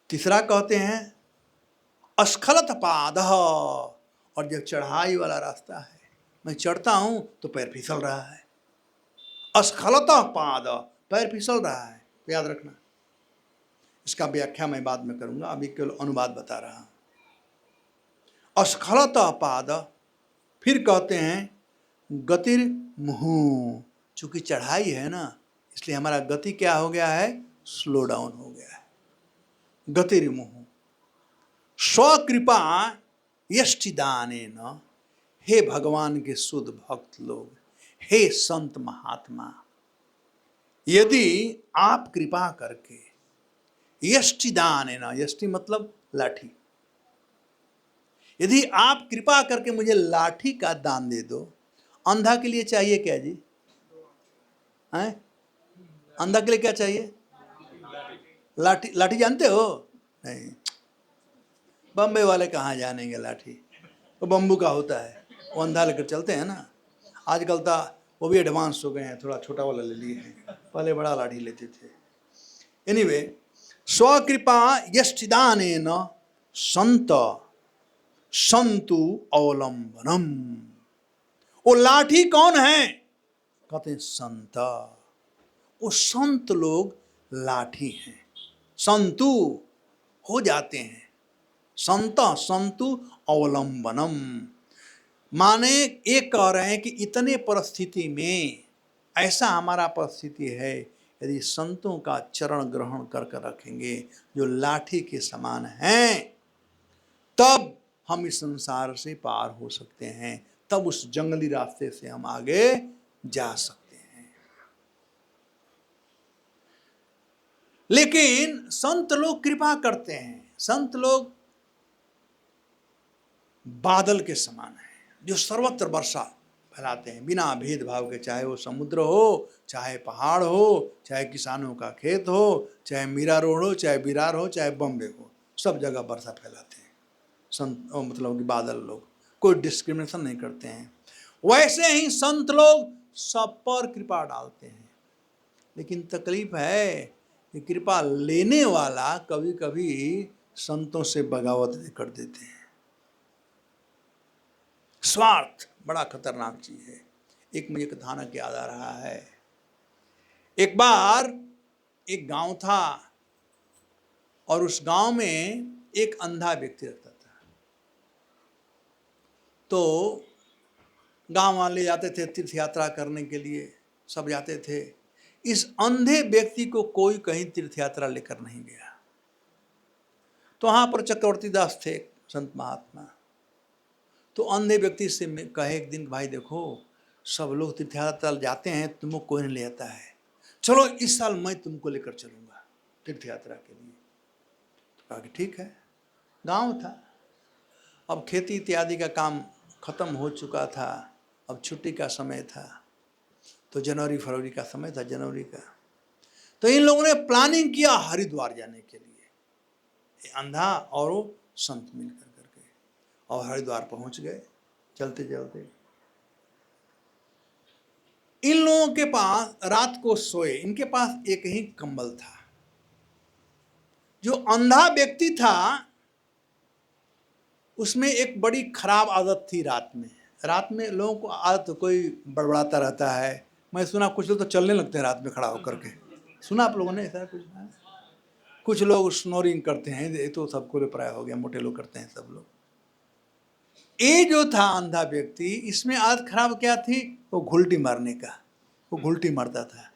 तीसरा कहते हैं अस्खलत पाद, और जब चढ़ाई वाला रास्ता है, मैं चढ़ता हूं तो पैर फिसल रहा है। अस्खलत पाद, पैर फिसल रहा है। तो याद रखना, इसका व्याख्या मैं बाद में करूंगा, अभी केवल अनुवाद बता रहा हूं। अस्खलत पाद। फिर कहते हैं गतिर मुहु, चूंकि चढ़ाई है ना, इसलिए हमारा गति क्या हो गया है? स्लो डाउन हो गया है। गतिर मुहु स्वकृपा यष्टिदानेन, हे भगवान के शुद्ध भक्त लोग, हे संत महात्मा, यदि आप कृपा करके यष्टिदानेन, यष्टि मतलब लाठी, यदि आप कृपा करके मुझे लाठी का दान दे दो। अंधा के लिए चाहिए क्या जी? हैं? अंधा के लिए क्या चाहिए? लाठी। लाठी जानते हो? नहीं, बम्बे वाले कहाँ जानेंगे लाठी, वो बम्बू का होता है, वो अंधा लेकर चलते हैं ना। आजकल तो वो भी एडवांस हो गए हैं, थोड़ा छोटा वाला ले लिए हैं, पहले बड़ा लाठी लेते थे। एनीवे, स्वकृपा यष्टिदानेन संत संतु अवलंबनम। वो लाठी कौन है? कहते हैं संत। वो संत लोग लाठी हैं। संतु हो जाते हैं। संत संतु अवलंबनम, माने एक कह रहे हैं कि इतने परिस्थिति में ऐसा हमारा परिस्थिति है, यदि संतों का चरण ग्रहण कर कर रखेंगे जो लाठी के समान हैं, तब हम इस संसार से पार हो सकते हैं, तब उस जंगली रास्ते से हम आगे जा सकते हैं। लेकिन संत लोग कृपा करते हैं, संत लोग बादल के समान हैं जो सर्वत्र वर्षा फैलाते हैं बिना भेदभाव के, चाहे वो समुद्र हो, चाहे पहाड़ हो, चाहे किसानों का खेत हो, चाहे मीरा रोड हो, चाहे विरार हो, चाहे बम्बे हो, सब जगह वर्षा फैलाते हैं संत, मतलब कि बादल लोग कोई डिस्क्रिमिनेशन नहीं करते हैं। वैसे ही संत लोग सब पर कृपा डालते हैं, लेकिन तकलीफ है कि कृपा लेने वाला कभी कभी संतों से बगावत भी कर देते हैं। स्वार्थ बड़ा खतरनाक चीज है। एक मुझे कथानक याद आ रहा है। एक बार एक गांव था और उस गांव में एक अंधा व्यक्ति रहता था। तो गांव वाले जाते थे तीर्थ यात्रा करने के लिए, सब जाते थे। इस अंधे व्यक्ति को कोई कहीं तीर्थ यात्रा लेकर नहीं गया। तो वहां पर चक्रवर्ती दास थे, संत महात्मा। तो अंधे व्यक्ति से कहे एक दिन, भाई देखो सब लोग तीर्थ यात्रा जाते हैं, तुमको कोई नहीं ले जाता है, चलो इस साल मैं तुमको लेकर चलूंगा तीर्थ यात्रा के लिए। तो कहा कि ठीक है। गांव था, अब खेती इत्यादि का काम खत्म हो चुका था, अब छुट्टी का समय था, तो जनवरी फरवरी का समय था, जनवरी का। तो इन लोगों ने प्लानिंग किया हरिद्वार जाने के लिए, अंधा और वो संत मिलकर करके, और हरिद्वार पहुंच गए चलते चलते। इन लोगों के पास रात को सोए, इनके पास एक ही कंबल था। जो अंधा व्यक्ति था उसमें एक बड़ी खराब आदत थी। रात में लोगों को आदत, कोई बड़बड़ाता रहता है। मैं सुना कुछ लोग तो चलने लगते हैं रात में खड़ा होकर के, सुना आप लोगों ने ऐसा कुछ? कुछ लोग स्नोरिंग करते हैं, ये तो सबको प्राय हो गया, मोटे लोग करते हैं सब लोग। ये जो था अंधा व्यक्ति, इसमें आदत खराब क्या थी? वो घुलटी मारने का, वो घुलटी मारता था।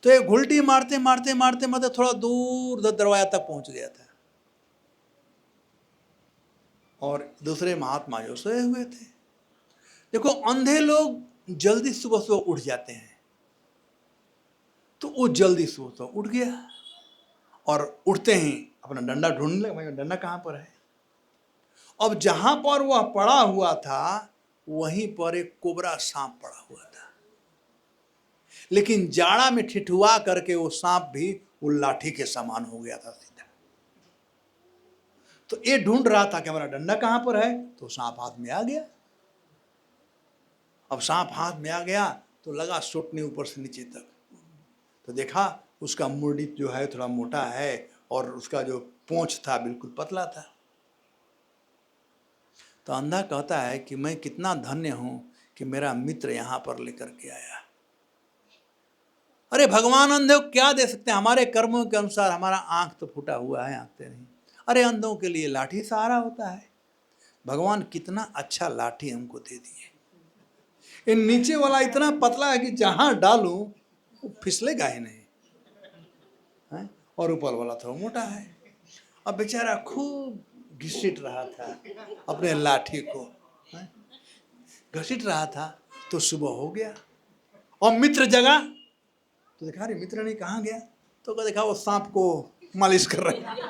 तो ये घुलटी मारते मारते मारते मारते थोड़ा दूर दरवाजा तक पहुंच गया था। और दूसरे महात्मा जो सोए हुए थे, देखो अंधे लोग जल्दी सुबह सुबह उठ जाते हैं, तो वो जल्दी सुबह सुबह उठ गया और उठते ही अपना डंडा ढूंढने लगा, भाई डंडा कहाँ पर है। अब जहां पर वह पड़ा हुआ था वहीं पर एक कोबरा सांप पड़ा हुआ था, लेकिन जाड़ा में ठिठुआ करके वो सांप भी वो लाठी के समान हो गया था सीधा। तो ये ढूंढ रहा था कि हमारा डंडा कहां पर है, तो सांप हाथ में आ गया। अब सांप हाथ में आ गया तो लगा सोटने ऊपर से नीचे तक, तो देखा उसका मुंडी जो है थोड़ा मोटा है और उसका जो पूंछ था बिल्कुल पतला था। तो अंधा कहता है कि मैं कितना धन्य हूं कि मेरा मित्र यहां पर लेकर के आया। अरे भगवान अंधे को क्या दे सकते हैं, हमारे कर्मों के अनुसार हमारा आंख तो फूटा हुआ है, आंखते नहीं। अरे अंधों के लिए लाठी सहारा होता है, भगवान कितना अच्छा लाठी हमको दे दिए। इन नीचे वाला इतना पतला है कि जहां डालूं वो फिसलेगा ही नहीं है? और ऊपर वाला थोड़ा मोटा है। अब बेचारा खूब घसीट रहा था अपने लाठी को, घसीट रहा था। तो सुबह हो गया और मित्र जगा, तो देखा रे मित्र ने कहाँ गया, तो देखा वो सांप को मालिश कर रहा है।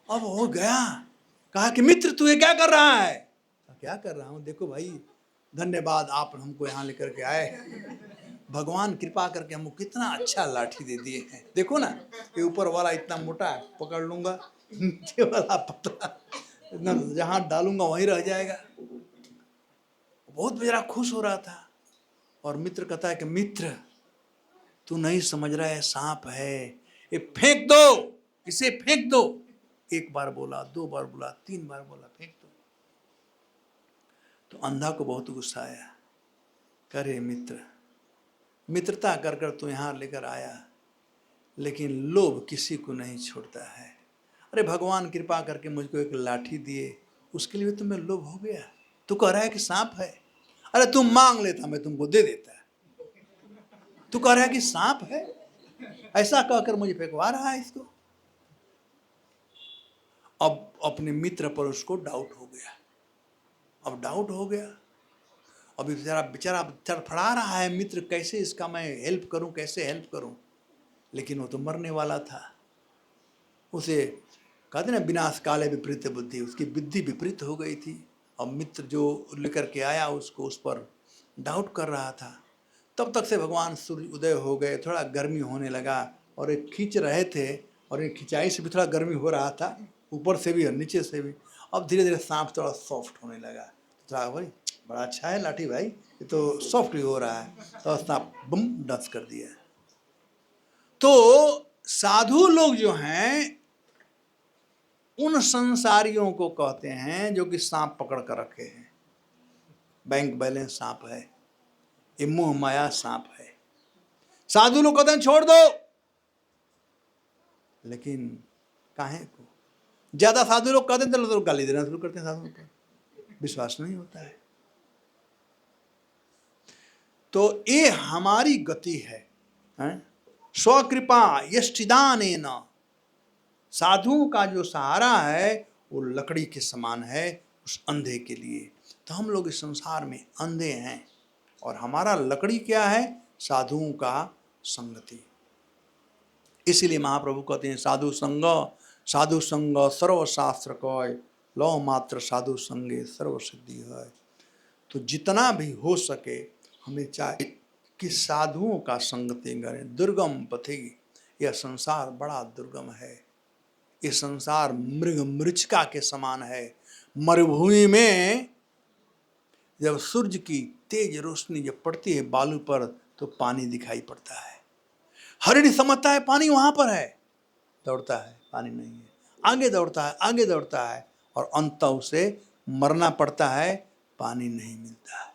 अब वो गया, कहा कि मित्र तू ये क्या कर रहा है? क्या कर रहा हूँ, देखो भाई धन्यवाद आप हमको यहाँ लेकर के आए, भगवान कृपा करके हमको कितना अच्छा लाठी दे दिए हैं। देखो ना ये ऊपर वाला इतना मोटा है पकड़ लूंगा, नीचे वाला पतला, इतना जहाँ डालूंगा वहीं रह जाएगा। बहुत बेचारा खुश हो रहा था। और मित्र कहता है कि मित्र तू नहीं समझ रहा है, सांप है, ये फेंक दो, इसे फेंक दो। एक बार बोला, दो बार बोला, तीन बार बोला, फेंक दो। तो अंधा को बहुत गुस्सा आया, करे मित्र मित्रता कर कर तू यहां लेकर आया, लेकिन लोभ किसी को नहीं छोड़ता है। अरे भगवान कृपा करके मुझको एक लाठी दिए, उसके लिए तुम्हें लोभ हो गया। तू कह रहा है कि सांप है, अरे तुम मांग लेता मैं तुमको दे देता। तू कह रहा है कि सांप है, ऐसा कहकर मुझे फेंकवा रहा है इसको। अब अपने मित्र पर उसको डाउट हो गया। अब डाउट हो गया, अभी बेचारा बेचारा तड़फड़ा रहा है, मित्र कैसे इसका मैं हेल्प करूं, कैसे हेल्प करूं। लेकिन वो तो मरने वाला था। उसे कहते ना विनाश काले विपरीत बुद्धि, उसकी बुद्धि विपरीत हो गई थी। अब मित्र जो लेकर के आया उसको उस पर डाउट कर रहा था। तब तक से भगवान सूर्य उदय हो गए, थोड़ा गर्मी होने लगा और एक खींच रहे थे और एक खिंचाई से भी थोड़ा गर्मी हो रहा था, ऊपर से भी और नीचे से भी। अब धीरे धीरे सांप थोड़ा सॉफ्ट होने लगा। थोड़ा भाई बड़ा अच्छा है लाठी भाई, ये तो सॉफ्ट भी हो रहा है। तो सांप बम डस कर दिया। तो साधु लोग जो हैं उन संसारियों को कहते हैं जो कि सांप पकड़ कर रखे हैं। बैंक बैलेंस सांप है, ये मोह माया सांप है। साधु लोग कहते हैं छोड़ दो, लेकिन काहे को ज्यादा साधु लोग कहते हैं तो लोग गाली देना शुरू करते हैं साधु को, विश्वास नहीं होता है। तो ये हमारी गति है, स्वकृपा यष्टिदानेन। साधुओं का जो सहारा है वो लकड़ी के समान है उस अंधे के लिए। तो हम लोग इस संसार में अंधे हैं और हमारा लकड़ी क्या है? साधुओं का संगति। इसीलिए महाप्रभु कहते हैं साधु संग सर्वशास्त्र कय, लौ मात्र साधु संगे सर्व सिद्धि है। तो जितना भी हो सके हमें चाहिए कि साधुओं का संगति करें। दुर्गम पथि, यह संसार बड़ा दुर्गम है। ये संसार मृग मृचिका के समान है। मरुभूमि में जब सूर्य की तेज रोशनी जब पड़ती है बालू पर तो पानी दिखाई पड़ता है। हरिणी समझता है पानी वहां पर है, दौड़ता है, पानी नहीं है, आगे दौड़ता है, आगे दौड़ता है और अंत उसे मरना पड़ता है, पानी नहीं मिलता है।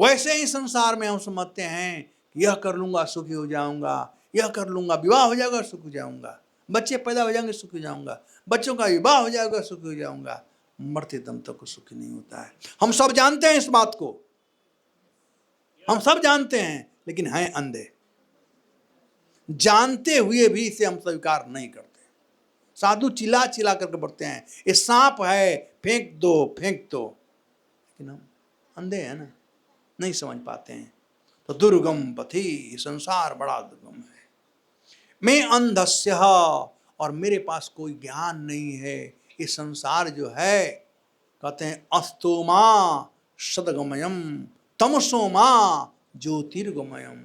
वैसे ही संसार में हम समझते हैं कि यह कर लूंगा सुखी हो जाऊंगा, यह कर लूंगा विवाह हो जाएगा सुखी हो जाऊंगा, बच्चे पैदा हो जाएंगे सुखी हो जाऊंगा, बच्चों का विवाह हो जाएगा सुखी हो जाऊंगा। मरते दम तक सुखी नहीं होता है। हम सब जानते हैं इस बात को, हम सब जानते हैं, लेकिन हैं अंधे। जानते हुए भी इसे हम स्वीकार नहीं करते। साधु चिल्ला चिल्ला करके बढ़ते हैं ये सांप है, फेंक दो फेंक दो, लेकिन हम अंधे हैं ना, नहीं समझ पाते हैं। तो दुर्गम पथि, संसार बड़ा दुर्गम है। मैं अंधस्य, और मेरे पास कोई ज्ञान नहीं है। ये संसार जो है, कहते हैं अस्तोमा सदगमयम तमसोमा ज्योतिर्गमयम।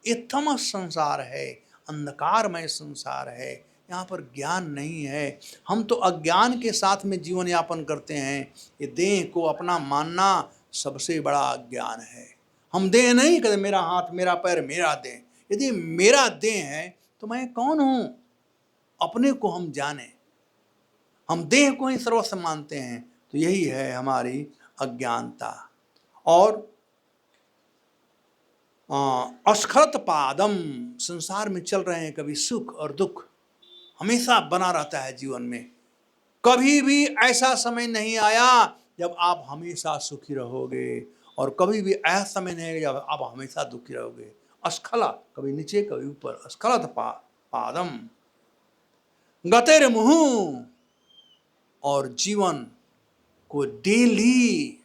ये तमस संसार है, अंधकारमय संसार है, यहाँ पर ज्ञान नहीं है। हम तो अज्ञान के साथ में जीवन यापन करते हैं। ये देह को अपना मानना सबसे बड़ा अज्ञान है। हम देह नहीं कहते मेरा हाथ मेरा पैर मेरा देह। यदि मेरा देह है तो मैं कौन हूं? अपने को हम जाने, हम देह को ही सर्वस्व मानते हैं। तो यही है हमारी अज्ञानता। और अस्खलत पादम, संसार में चल रहे हैं, कभी सुख और दुख हमेशा बना रहता है जीवन में। कभी भी ऐसा समय नहीं आया जब आप हमेशा सुखी रहोगे, और कभी भी ऐसा समय नहीं आएगा जब आप हमेशा दुखी रहोगे। अस्खला, कभी नीचे कभी ऊपर। अस्खलत पादम गतेर मुहु, और जीवन को डेली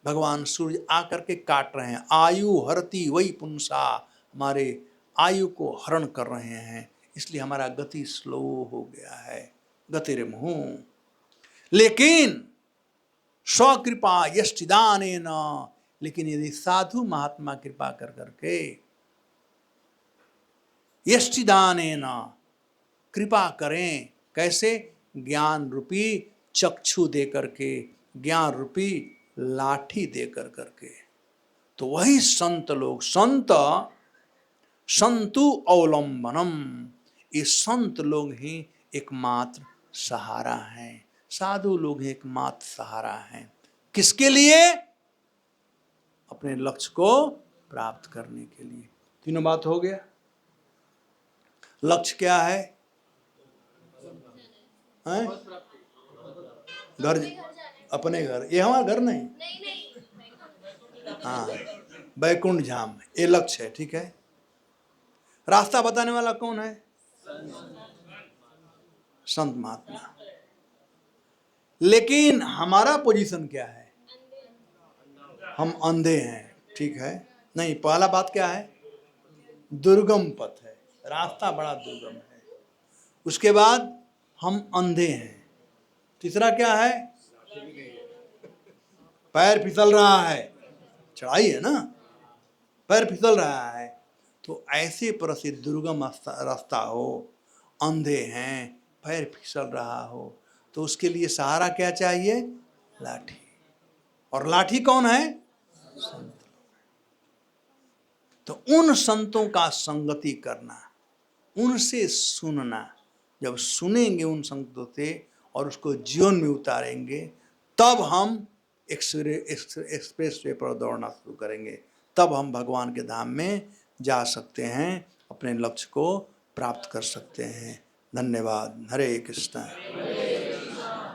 भगवान सूर्य आकर के काट रहे हैं। आयु हरति वही पुंसा, हमारे आयु को हरण कर रहे हैं, इसलिए हमारा गति स्लो हो गया है। गतिरे मुहु, लेकिन स्वकृपा यष्टिदानेन, लेकिन यदि साधु महात्मा कृपा कर करके यष्टिदानेन कृपा करें, कैसे? ज्ञान रूपी चक्षु दे करके, ज्ञान रूपी लाठी दे कर करके। तो वही संत लोग, संतु अवलंबनम, ये संत लोग ही एकमात्र सहारा हैं। साधु लोग ही एकमात्र सहारा हैं। किसके लिए? अपने लक्ष्य को प्राप्त करने के लिए। तीनों बात हो गया। लक्ष्य क्या है? हैं? घर, अपने घर, ये हमारा घर नहीं, हाँ, बैकुंठ धाम, ये लक्ष्य है, ठीक है। रास्ता बताने वाला कौन है? संत महात्मा। लेकिन हमारा पोजीशन क्या है? हम अंधे हैं, ठीक है। नहीं, पहला बात क्या है? दुर्गम पथ है, रास्ता बड़ा दुर्गम है। उसके बाद हम अंधे हैं। तीसरा क्या है? पैर फिसल रहा है, चढ़ाई है ना, पैर फिसल रहा है। तो ऐसे प्रसिद्ध दुर्गम रास्ता हो, अंधे हैं, पैर फिसल रहा हो, तो उसके लिए सहारा क्या चाहिए? लाठी। और लाठी कौन है? संत। तो उन संतों का संगति करना, उनसे सुनना, जब सुनेंगे उन संतों से और उसको जीवन में उतारेंगे, तब हम एक्सप्रेस वे पर दौड़ना शुरू करेंगे, तब हम भगवान के धाम में जा सकते हैं, अपने लक्ष्य को प्राप्त कर सकते हैं। धन्यवाद। हरे कृष्णा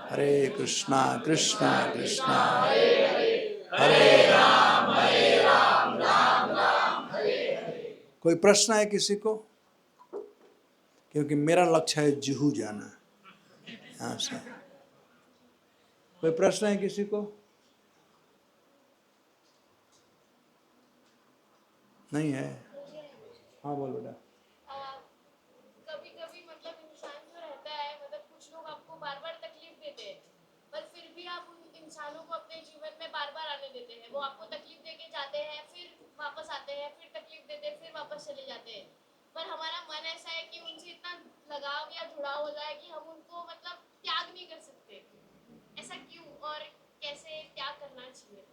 हरे कृष्णा कृष्णा कृष्णा हरे राम राम राम हरे हरे। कोई प्रश्न है किसी को? क्योंकि मेरा लक्ष्य है जुहू जाना यहाँ से। कोई प्रश्न है किसी को? नहीं है? हाँ बोल बेटा। कभी कभी मतलब इंसान जो रहता है, मतलब कुछ लोग आपको बार बार तकलीफ देते हैं, पर फिर भी आप उन इंसानों को अपने जीवन में बार बार आने देते हैं। वो आपको तकलीफ देके जाते हैं, फिर वापस आते हैं, फिर तकलीफ देते हैं, फिर वापस चले जाते हैं। पर हमारा मन ऐसा है कि उनसे इतना लगाव या जुड़ाव हो जाए कि हम उनको मतलब त्याग नहीं कर सकते। ऐसा क्यों और कैसे त्याग करना चाहिए?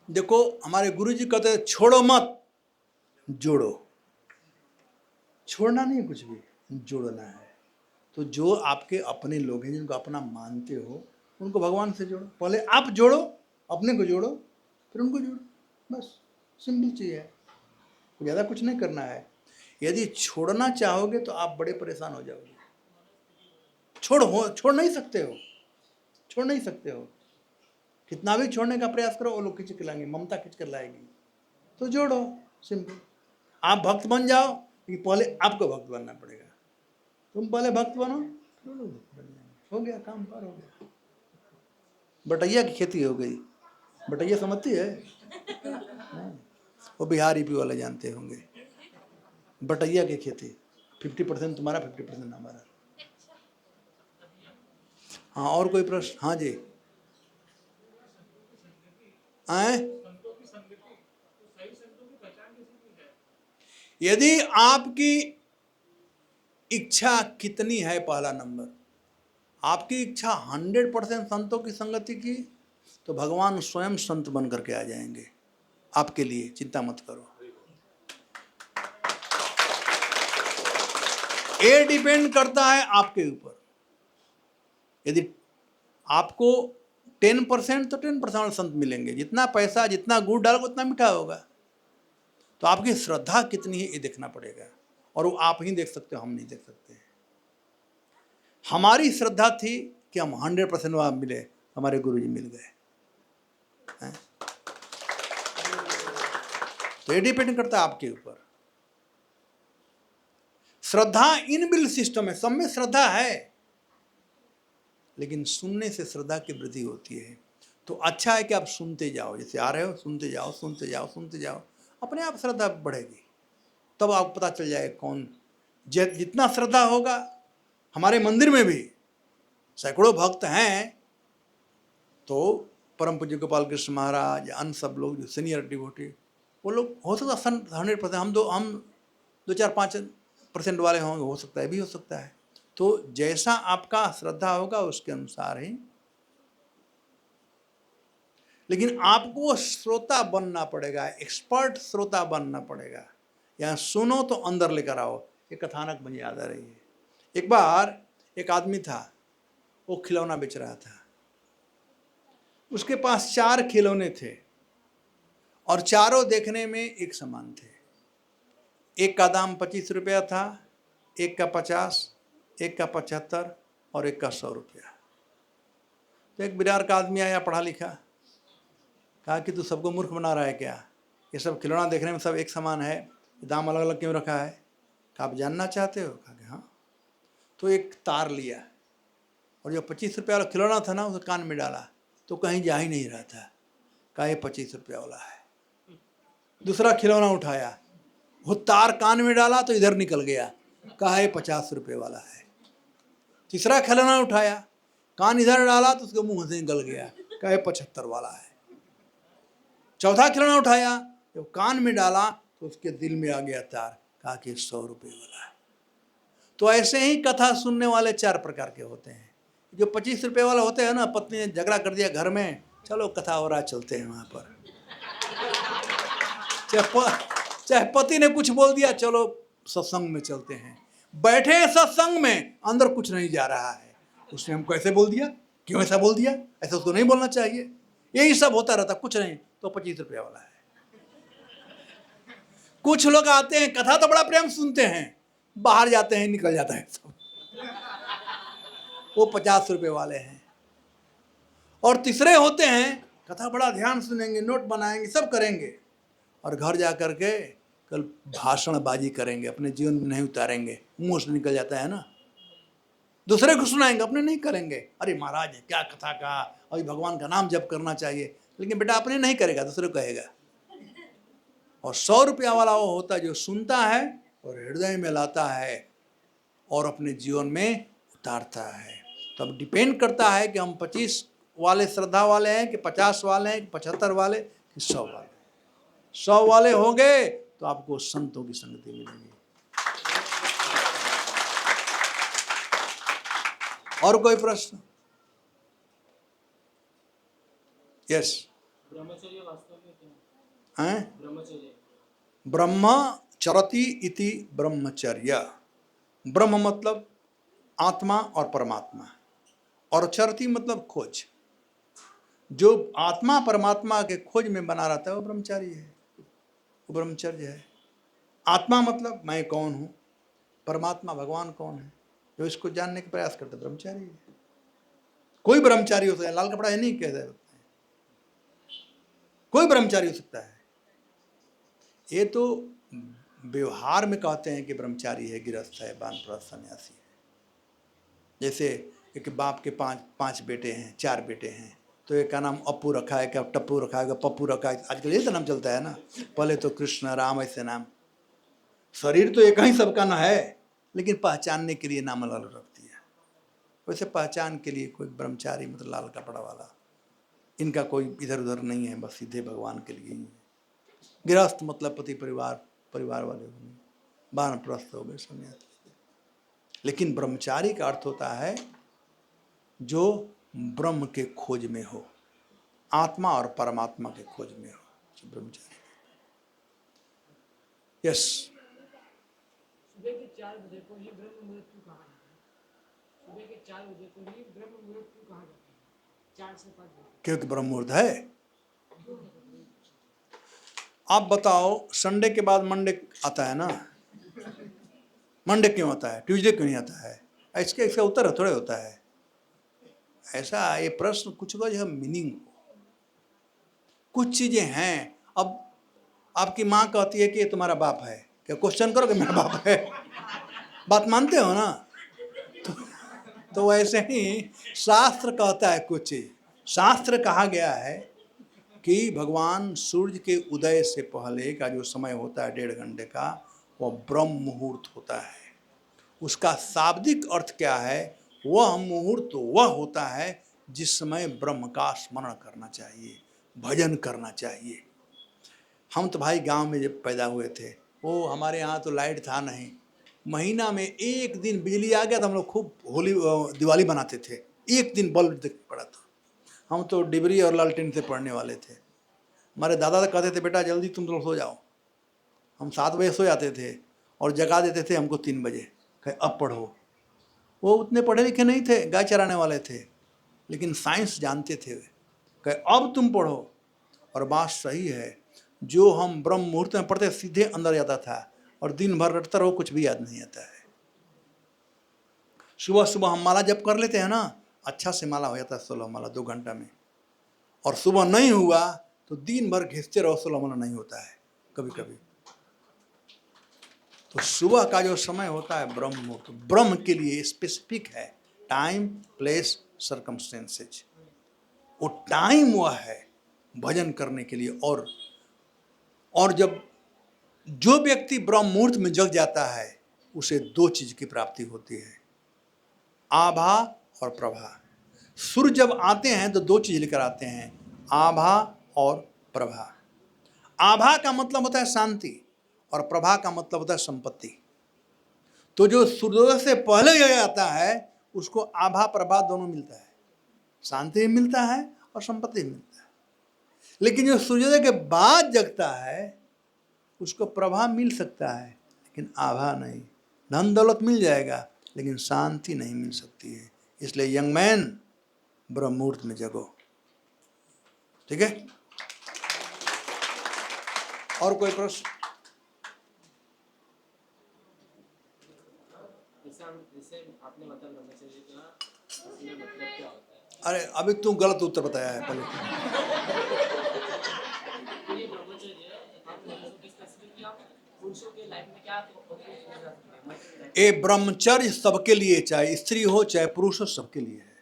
देखो, हमारे गुरुजी कहते हैं छोड़ो मत, जोड़ो। छोड़ना नहीं, कुछ भी जोड़ना है। तो जो आपके अपने लोग हैं, जिनको अपना मानते हो, उनको भगवान से जोड़ो। पहले आप जोड़ो, अपने को जोड़ो, फिर उनको जोड़ो, बस। सिंपल चीज़ है, ज़्यादा कुछ नहीं करना है। यदि छोड़ना चाहोगे तो आप बड़े परेशान हो जाओगे। छोड़ नहीं सकते हो, छोड़ नहीं सकते हो। कितना भी छोड़ने का प्रयास करो, वो लोग खींच के लाएंगे, ममता खींच कर लाएगी। तो जोड़ो, सिंपल। आप भक्त बन जाओ, लेकिन पहले आपको भक्त बनना पड़ेगा। तुम पहले भक्त बनो, फिर लोग भक्त बन जाएंगे। हो गया, काम पार हो गया। बटैया की खेती हो गई। बटैया समझती है? वो बिहार यूपी वाले जानते होंगे। बटैया की खेती, 50% तुम्हारा, 50% हमारा। हाँ, और कोई प्रश्न? हाँ जी। आए, यदि आपकी इच्छा कितनी है, पहला नंबर, आपकी इच्छा 100% संतों की संगति की, तो भगवान स्वयं संत बन करके आ जाएंगे आपके लिए, चिंता मत करो। ये डिपेंड करता है आपके ऊपर। यदि आपको 10%, तो 10% संत मिलेंगे। जितना पैसा, जितना गुड़ डालोगे उतना मीठा होगा। तो आपकी श्रद्धा कितनी है, ये देखना पड़ेगा, और वो आप ही देख सकते हो, हम नहीं देख सकते। हमारी श्रद्धा थी कि हम 100% वहां मिले, हमारे गुरुजी मिल गए। तो ये डिपेंड करता है आपके ऊपर। श्रद्धा इनबिल्ट सिस्टम है, सब में श्रद्धा है, लेकिन सुनने से श्रद्धा की वृद्धि होती है। तो अच्छा है कि आप सुनते जाओ, जैसे आ रहे हो, सुनते जाओ, सुनते जाओ, सुनते जाओ, अपने आप श्रद्धा बढ़ेगी। तब आपको पता चल जाएगा कौन, जितना श्रद्धा होगा। हमारे मंदिर में भी सैकड़ों भक्त हैं, तो परम पूज्य गोपाल कृष्ण महाराज, अन्य सब लोग जो सीनियर डिवोटी, वो लोग हो सकता है 100%, हम 2-4-5% वाले होंगे, हो सकता है, भी हो सकता है। तो जैसा आपका श्रद्धा होगा उसके अनुसार ही। लेकिन आपको श्रोता बनना पड़ेगा, एक्सपर्ट श्रोता बनना पड़ेगा। यहाँ सुनो तो अंदर लेकर आओ। ये कथानक मुझे याद आ रही है। एक बार एक आदमी था, वो खिलौना बेच रहा था। उसके पास 4 खिलौने थे और चारों देखने में एक समान थे। एक का दाम 25 रुपया था, एक का 50, एक का 75 और एक का 100 रुपया। तो एक बिरार का आदमी आया, पढ़ा लिखा, कहा कि तू सबको मूर्ख बना रहा है क्या? ये सब खिलौना देखने में सब एक समान है, दाम अलग अलग क्यों रखा है? कहा आप जानना चाहते हो? कहा कि हाँ। तो एक तार लिया और जो 25 रुपया वाला खिलौना था ना उसे कान में डाला तो कहीं जा ही नहीं रहा था। कहा ये 25 रुपया वाला है। दूसरा खिलौना उठाया, वो तार कान में डाला तो इधर निकल गया, कहा ये 50 रुपये वाला है। तीसरा खिलौना उठाया, कान इधर डाला तो उसके मुंह से निकल गया, कहा ये 75 वाला है। चौथा खिलौना उठाया, जब कान में डाला तो उसके दिल में आ गया तार, कहा कि 100 रुपये वाला है। तो ऐसे ही कथा सुनने वाले 4 प्रकार के होते हैं। जो 25 रुपये वाला होते हैं ना, पत्नी ने झगड़ा कर दिया घर में, चलो कथा हो रहा, चलते हैं वहां पर। चाहे पति ने कुछ बोल दिया, चलो सत्संग में चलते हैं। बैठे हैं सत्संग में, अंदर कुछ नहीं जा रहा है, उसने हमको ऐसे बोल दिया, क्यों ऐसा बोल दिया, ऐसा उसको नहीं बोलना चाहिए, यही सब होता रहता, कुछ नहीं। तो 25 रुपया वाला है। कुछ लोग आते हैं, कथा तो बड़ा प्रेम सुनते हैं, बाहर जाते हैं निकल जाता है सब, वो 50 रुपये वाले हैं। और तीसरे होते हैं, कथा बड़ा ध्यान सुनेंगे, नोट बनाएंगे, सब करेंगे, और घर जा करके कल भाषणबाजी करेंगे, अपने जीवन में नहीं उतारेंगे, मुंह से निकल जाता है ना। दूसरे को सुनाएंगे, अपने नहीं करेंगे। अरे महाराज क्या कथा कहा, अभी भगवान का नाम जप करना चाहिए, लेकिन बेटा अपने नहीं करेगा, दूसरे को कहेगा। और 100 रुपया वाला वो होता है जो सुनता है और हृदय में लाता है और अपने जीवन में उतारता है। तो अब डिपेंड करता है कि हम 25 वाले श्रद्धा वाले हैं कि 50 वाले हैं कि 75 वाले कि 100 वाले। 100 वाले होंगे तो आपको संतों की संगति मिलेगी। और कोई प्रश्न? यस। ब्रह्मचर्य वास्तव में क्या है? ब्रह्मचर्य, ब्रह्मचरति इति ब्रह्मचर्य। ब्रह्म मतलब आत्मा और परमात्मा, और चरति मतलब खोज। जो आत्मा परमात्मा के खोज में बना रहता है वो ब्रह्मचारी है, वो ब्रह्मचर्य है। आत्मा मतलब मैं कौन हूँ, परमात्मा भगवान कौन है, जो इसको जानने का प्रयास करते ब्रह्मचारी है। कोई ब्रह्मचारी हो सकता है, लाल कपड़ा है नहीं कह सकते, कोई ब्रह्मचारी हो सकता है। ये तो व्यवहार में कहते हैं कि ब्रह्मचारी है, गृहस्थ है, वानप्रस्थ सन्यासी है। जैसे एक बाप के 5 बेटे हैं, 4 बेटे हैं, तो एक का नाम अप्पू रखा है, क्या टप्पू रखा है, पप्पू रखा है, आजकल ये तो नाम चलता है ना। पहले तो कृष्ण राम ऐसे नाम। शरीर तो एक ही सबका ना है, लेकिन पहचानने के लिए नाम अलग रखती है। वैसे पहचान के लिए कोई ब्रह्मचारी मतलब लाल कपड़ा वाला, इनका कोई इधर उधर नहीं है, बस सीधे भगवान के लिए ही है। गृहस्थ मतलब पति परिवार वाले हो गए, वानप्रस्थ हो गए, सन्यासी। लेकिन ब्रह्मचारी का अर्थ होता है जो ब्रह्म के खोज में हो, आत्मा और परमात्मा के खोज में हो, ब्रह्मचारी। यस। सुबह के 4 बजे को ही ब्रह्म मुहूर्त क्यों कहा जाता है? सुबह के 4 बजे को ही ब्रह्म मुहूर्त क्यों कहा जाता है? 4 से 5 बजे क्योंकि ब्रह्म मुहूर्त है। आप बताओ, संडे के बाद मंडे आता है ना, मंडे क्यों आता है, ट्यूसडे क्यों नहीं आता है? इसका उत्तर थोड़े होता है ऐसा। ये प्रश्न कुछ का जो मीनिंग हो, कुछ चीजें हैं। अब आपकी माँ कहती है कि ये तुम्हारा बाप है, क्या क्वेश्चन करो कि मेरा बाप है? बात मानते हो ना? तो वैसे ही शास्त्र कहता है कुछ चीज। शास्त्र कहा गया है कि भगवान सूर्य के उदय से पहले का जो समय होता है 1.5 घंटे का, वह ब्रह्म मुहूर्त होता है। उसका शाब्दिक अर्थ क्या है? वह मुहूर्त वह होता है जिस समय ब्रह्म का स्मरण करना चाहिए, भजन करना चाहिए। हम तो भाई गांव में जब पैदा हुए थे, वो हमारे यहाँ तो लाइट था नहीं, महीना में एक दिन बिजली आ गया तो हम लोग खूब दिवाली बनाते थे। एक दिन बल्ब दिख पड़ा था। हम तो डिबरी और लालटेन से पढ़ने वाले थे। हमारे दादा तो कहते थे बेटा जल्दी तुम लोग सो जाओ। हम 7 बजे सो जाते थे और जगा देते थे हमको 3 बजे, कहे अब पढ़ो। वो उतने पढ़े लिखे नहीं थे, गाय चराने वाले थे, लेकिन साइंस जानते थे। कहे अब तुम पढ़ो। और बात सही है, जो हम ब्रह्म मुहूर्त में पढ़ते सीधे अंदर जाता था। और दिन भर रटता रहो, कुछ भी याद नहीं आता है। सुबह सुबह हम माला जप कर लेते हैं ना, अच्छा से माला हो जाता है 16 माला 2 घंटा में, और सुबह नहीं हुआ तो दिन भर घिसते रहो, 16 माला नहीं होता है कभी कभी। तो सुबह का जो समय होता है ब्रह्म मुहूर्त, ब्रह्म के लिए स्पेसिफिक है, टाइम प्लेस सर्कमस्टेंसेज। वो टाइम हुआ है भजन करने के लिए। और जब जो व्यक्ति ब्रह्म मुहूर्त में जग जाता है उसे 2 चीज की प्राप्ति होती है, आभा और प्रभा। सूर्य जब आते हैं तो 2 चीज लेकर आते हैं, आभा और प्रभा। आभा का मतलब होता है शांति और प्रभा का मतलब होता है संपत्ति। तो जो सूर्योदय से पहले जग आता है उसको आभा प्रभा दोनों मिलता है, शांति भी मिलता है और संपत्ति भी मिलता है। लेकिन जो सूर्योदय के बाद जगता है उसको प्रभा मिल सकता है लेकिन आभा नहीं। धन दौलत मिल जाएगा लेकिन शांति नहीं मिल सकती है। इसलिए यंग मैन ब्रह्म मुहूर्त में जगो, ठीक है। और कोई प्रश्न? जैसे आपने मतलब ब्रह्मचर्य का असली मतलब क्या होता है? अरे अभी तू गलत उत्तर बताया है पहले। ये ब्रह्मचर्य आप स्पेसिफिकली आप पुरुषों के लाइफ में क्या होता है? ये ब्रह्मचर्य सबके लिए, चाहे स्त्री हो चाहे पुरुष हो, सबके लिए है।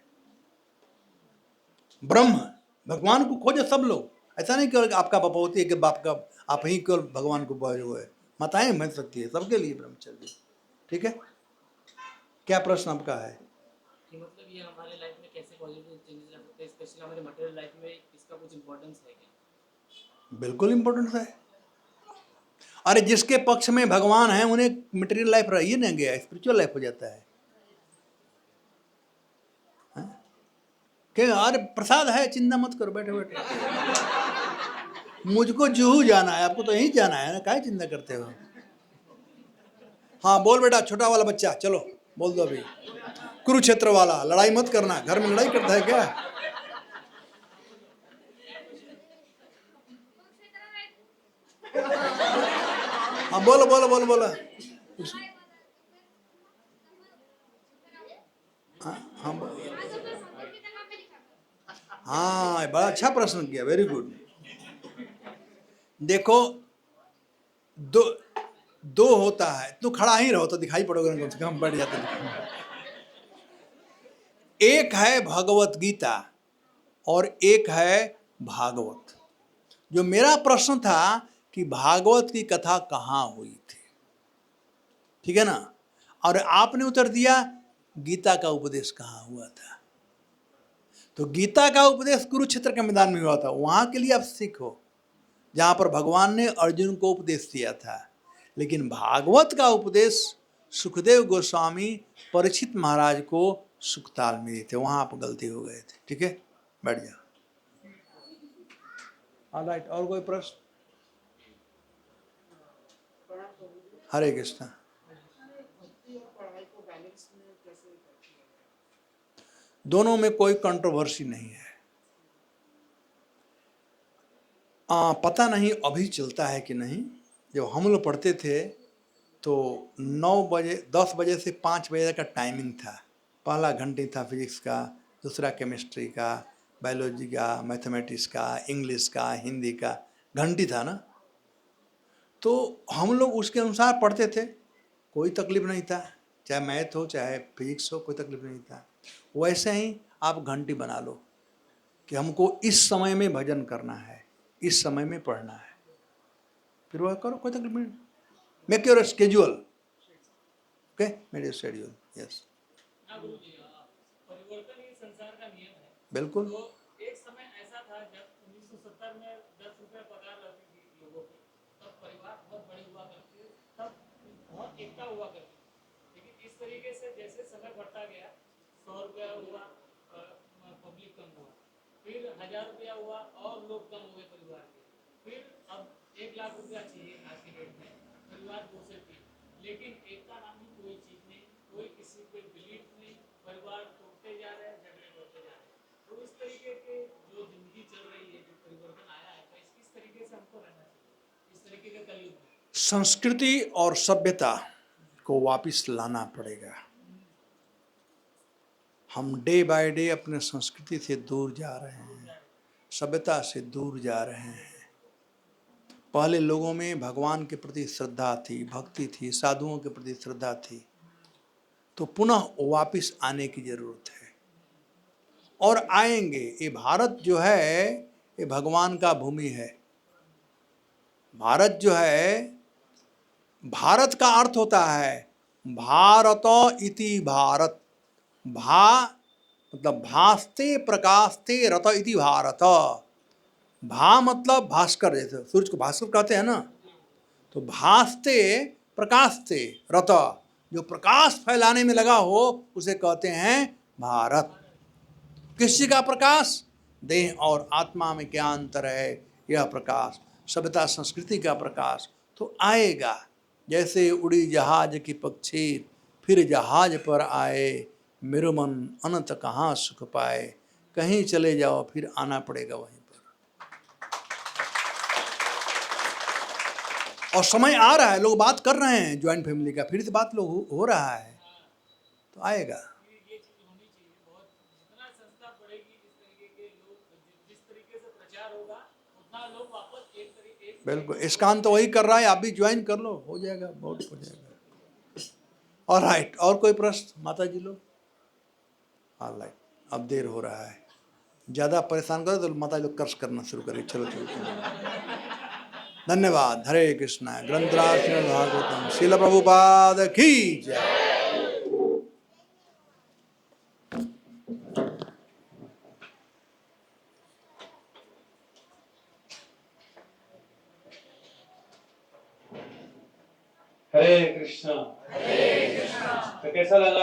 ब्रह्म भगवान को खोजे सब लोग, ऐसा नहीं कि आपका बाप होती है कि बाप का आप ही केवल भगवान को बोए हुए, माताएं बन सकती है, सबके लिए ब्रह्मचर्य, ठीक है। क्या प्रश्न आपका है? कि मतलब ये हमारे लाइफ में कैसे पॉजिटिव चेंजेस ला सकते हैं, स्पेशली हमारे मटेरियल लाइफ में इसका कुछ इंपॉर्टेंस है क्या? बिल्कुल इंपॉर्टेंट है। अरे जिसके पक्ष में भगवान है उन्हें मटेरियल लाइफ रह ही नहीं गया, स्पिरिचुअल लाइफ हो जाता है। क्या अरे प्रसाद है, चिंता मत करो, बैठे बैठे। मुझको जुहू जाना है, आपको तो यहीं जाना है ना, काहे चिंता करते हो? हाँ बोल बेटा, छोटा वाला बच्चा, चलो बोल दो अभी। कुरुक्षेत्र वाला, लड़ाई मत करना, घर में लड़ाई करता है क्या? हाँ बोलो बोलो बोलो बोलो। हाँ हाँ हाँ, बड़ा अच्छा प्रश्न किया, वेरी गुड। देखो दो होता है, तो खड़ा ही रहो तो दिखाई पड़ोगे ना, कम से कम बैठ जाते। एक है भगवत गीता और एक है भागवत। जो मेरा प्रश्न था कि भागवत की कथा कहाँ हुई थी, ठीक है ना, और आपने उत्तर दिया गीता का उपदेश कहाँ हुआ था। तो गीता का उपदेश कुरुक्षेत्र के मैदान में हुआ था, वहां के लिए आप सीखो जहां पर भगवान ने अर्जुन को उपदेश दिया था। लेकिन भागवत का उपदेश सुखदेव गोस्वामी परीक्षित महाराज को सुखताल में दिए थे, वहां आप गलती हो गए थे, ठीक है, बैठ जाओ। ऑलराइट, और कोई प्रश्न? हरे कृष्णा। दोनों में कोई कंट्रोवर्सी नहीं है। पता नहीं अभी चलता है कि नहीं। जब हम लोग पढ़ते थे तो 9 बजे 10 बजे से 5 बजे का टाइमिंग था। पहला घंटे था फिजिक्स का, दूसरा केमिस्ट्री का, बायोलॉजी का, मैथमेटिक्स का, इंग्लिश का, हिंदी का, घंटी था ना। तो हम लोग उसके अनुसार पढ़ते थे, कोई तकलीफ नहीं था, चाहे मैथ हो चाहे फिजिक्स हो, कोई तकलीफ नहीं था। वैसे ही आप घंटी बना लो कि हमको इस समय में भजन करना है, इस समय में पढ़ना है, फिर वह करो, कोई तकलीफ नहीं। Make your schedule, okay, make your schedule, yes. परिवर्तन ही संसार का नियम है। बिल्कुल। तो एक समय ऐसा था जब 1970 में 10 रुपए पगार लगती थी लोगों को, तब परिवार बहुत बड़े हुआ करते, तब बहुत एकता हुआ करती। लेकिन इस तरीके से जैसे समय बढ़ता गया, 100 रुपया हुआ, पब्लिक कम हुआ, फिर 1000 रुपया हुआ और लोग कम हुए परिवार के, फिर अब 1 लाख रुपया चाहिए आज के डेट में, परिवार 2 से 3। लेकिन एकता नाम की कोई चीज नहीं, कोई किसी पे बिलीफ नहीं, परिवार टूटते जा रहे हैं, झगड़े बढ़ते जा रहे हैं। तो इस तरीके के जो जिंदगी चल रही है, जो परिवर्तन आया है, तो इस तरीके से हमको रहना चाहिए, इस तरीके के कलयुग में। संस्कृति और सभ्यता को वापस लाना पड़ेगा। हम डे बाय डे अपने संस्कृति से दूर जा रहे हैं, सभ्यता से दूर जा रहे हैं। पहले लोगों में भगवान के प्रति श्रद्धा थी, भक्ति थी, साधुओं के प्रति श्रद्धा थी, तो पुनः वापस आने की जरूरत है और आएंगे। ये भारत जो है ये भगवान का भूमि है। भारत जो है, भारत का अर्थ होता है भारत इति भारत। भा मतलब भास्ते प्रकाशते रत इति भारत। भा मतलब भास्कर, जैसे सूर्य को भास्कर कहते हैं ना, तो भास्ते प्रकाशते रत, जो प्रकाश फैलाने में लगा हो उसे कहते हैं भारत। किसी का प्रकाश? देह और आत्मा में क्या अंतर है, यह प्रकाश सभ्यता संस्कृति का प्रकाश तो आएगा। जैसे उड़ी जहाज की पक्षी फिर जहाज पर आए, मेरे मन अनंत कहाँ सुख पाए। कहीं चले जाओ फिर आना पड़ेगा वहीं पर। और समय आ रहा है, लोग बात कर रहे हैं ज्वाइंट फैमिली का, फिर से बात लोग हो रहा है, तो आएगा। ये चीज होनी चाहिए। बहुत जितना संस्था बढ़ेगी, इस तरीके के लोग, जिस तरीके से प्रचार होगा, उतना लोग वापस एक तरीके। बिल्कुल, इसकान तो वही कर रहा है, आप भी ज्वाइन कर लो, हो जाएगा, बहुत हो जाएगा। ऑलराइट, और कोई प्रश्न माता जी लोग? ऑलराइट, अब देर हो रहा है, ज़्यादा परेशान करो तो माता जी लोग कर्ज करना शुरू करें। चलो चलो, धन्यवाद। हरे कृष्णा। ग्रंथराज श्रीमद् भागवतम श्रील प्रभुपाद की जय। हरे कृष्णा। तो कैसा लगा?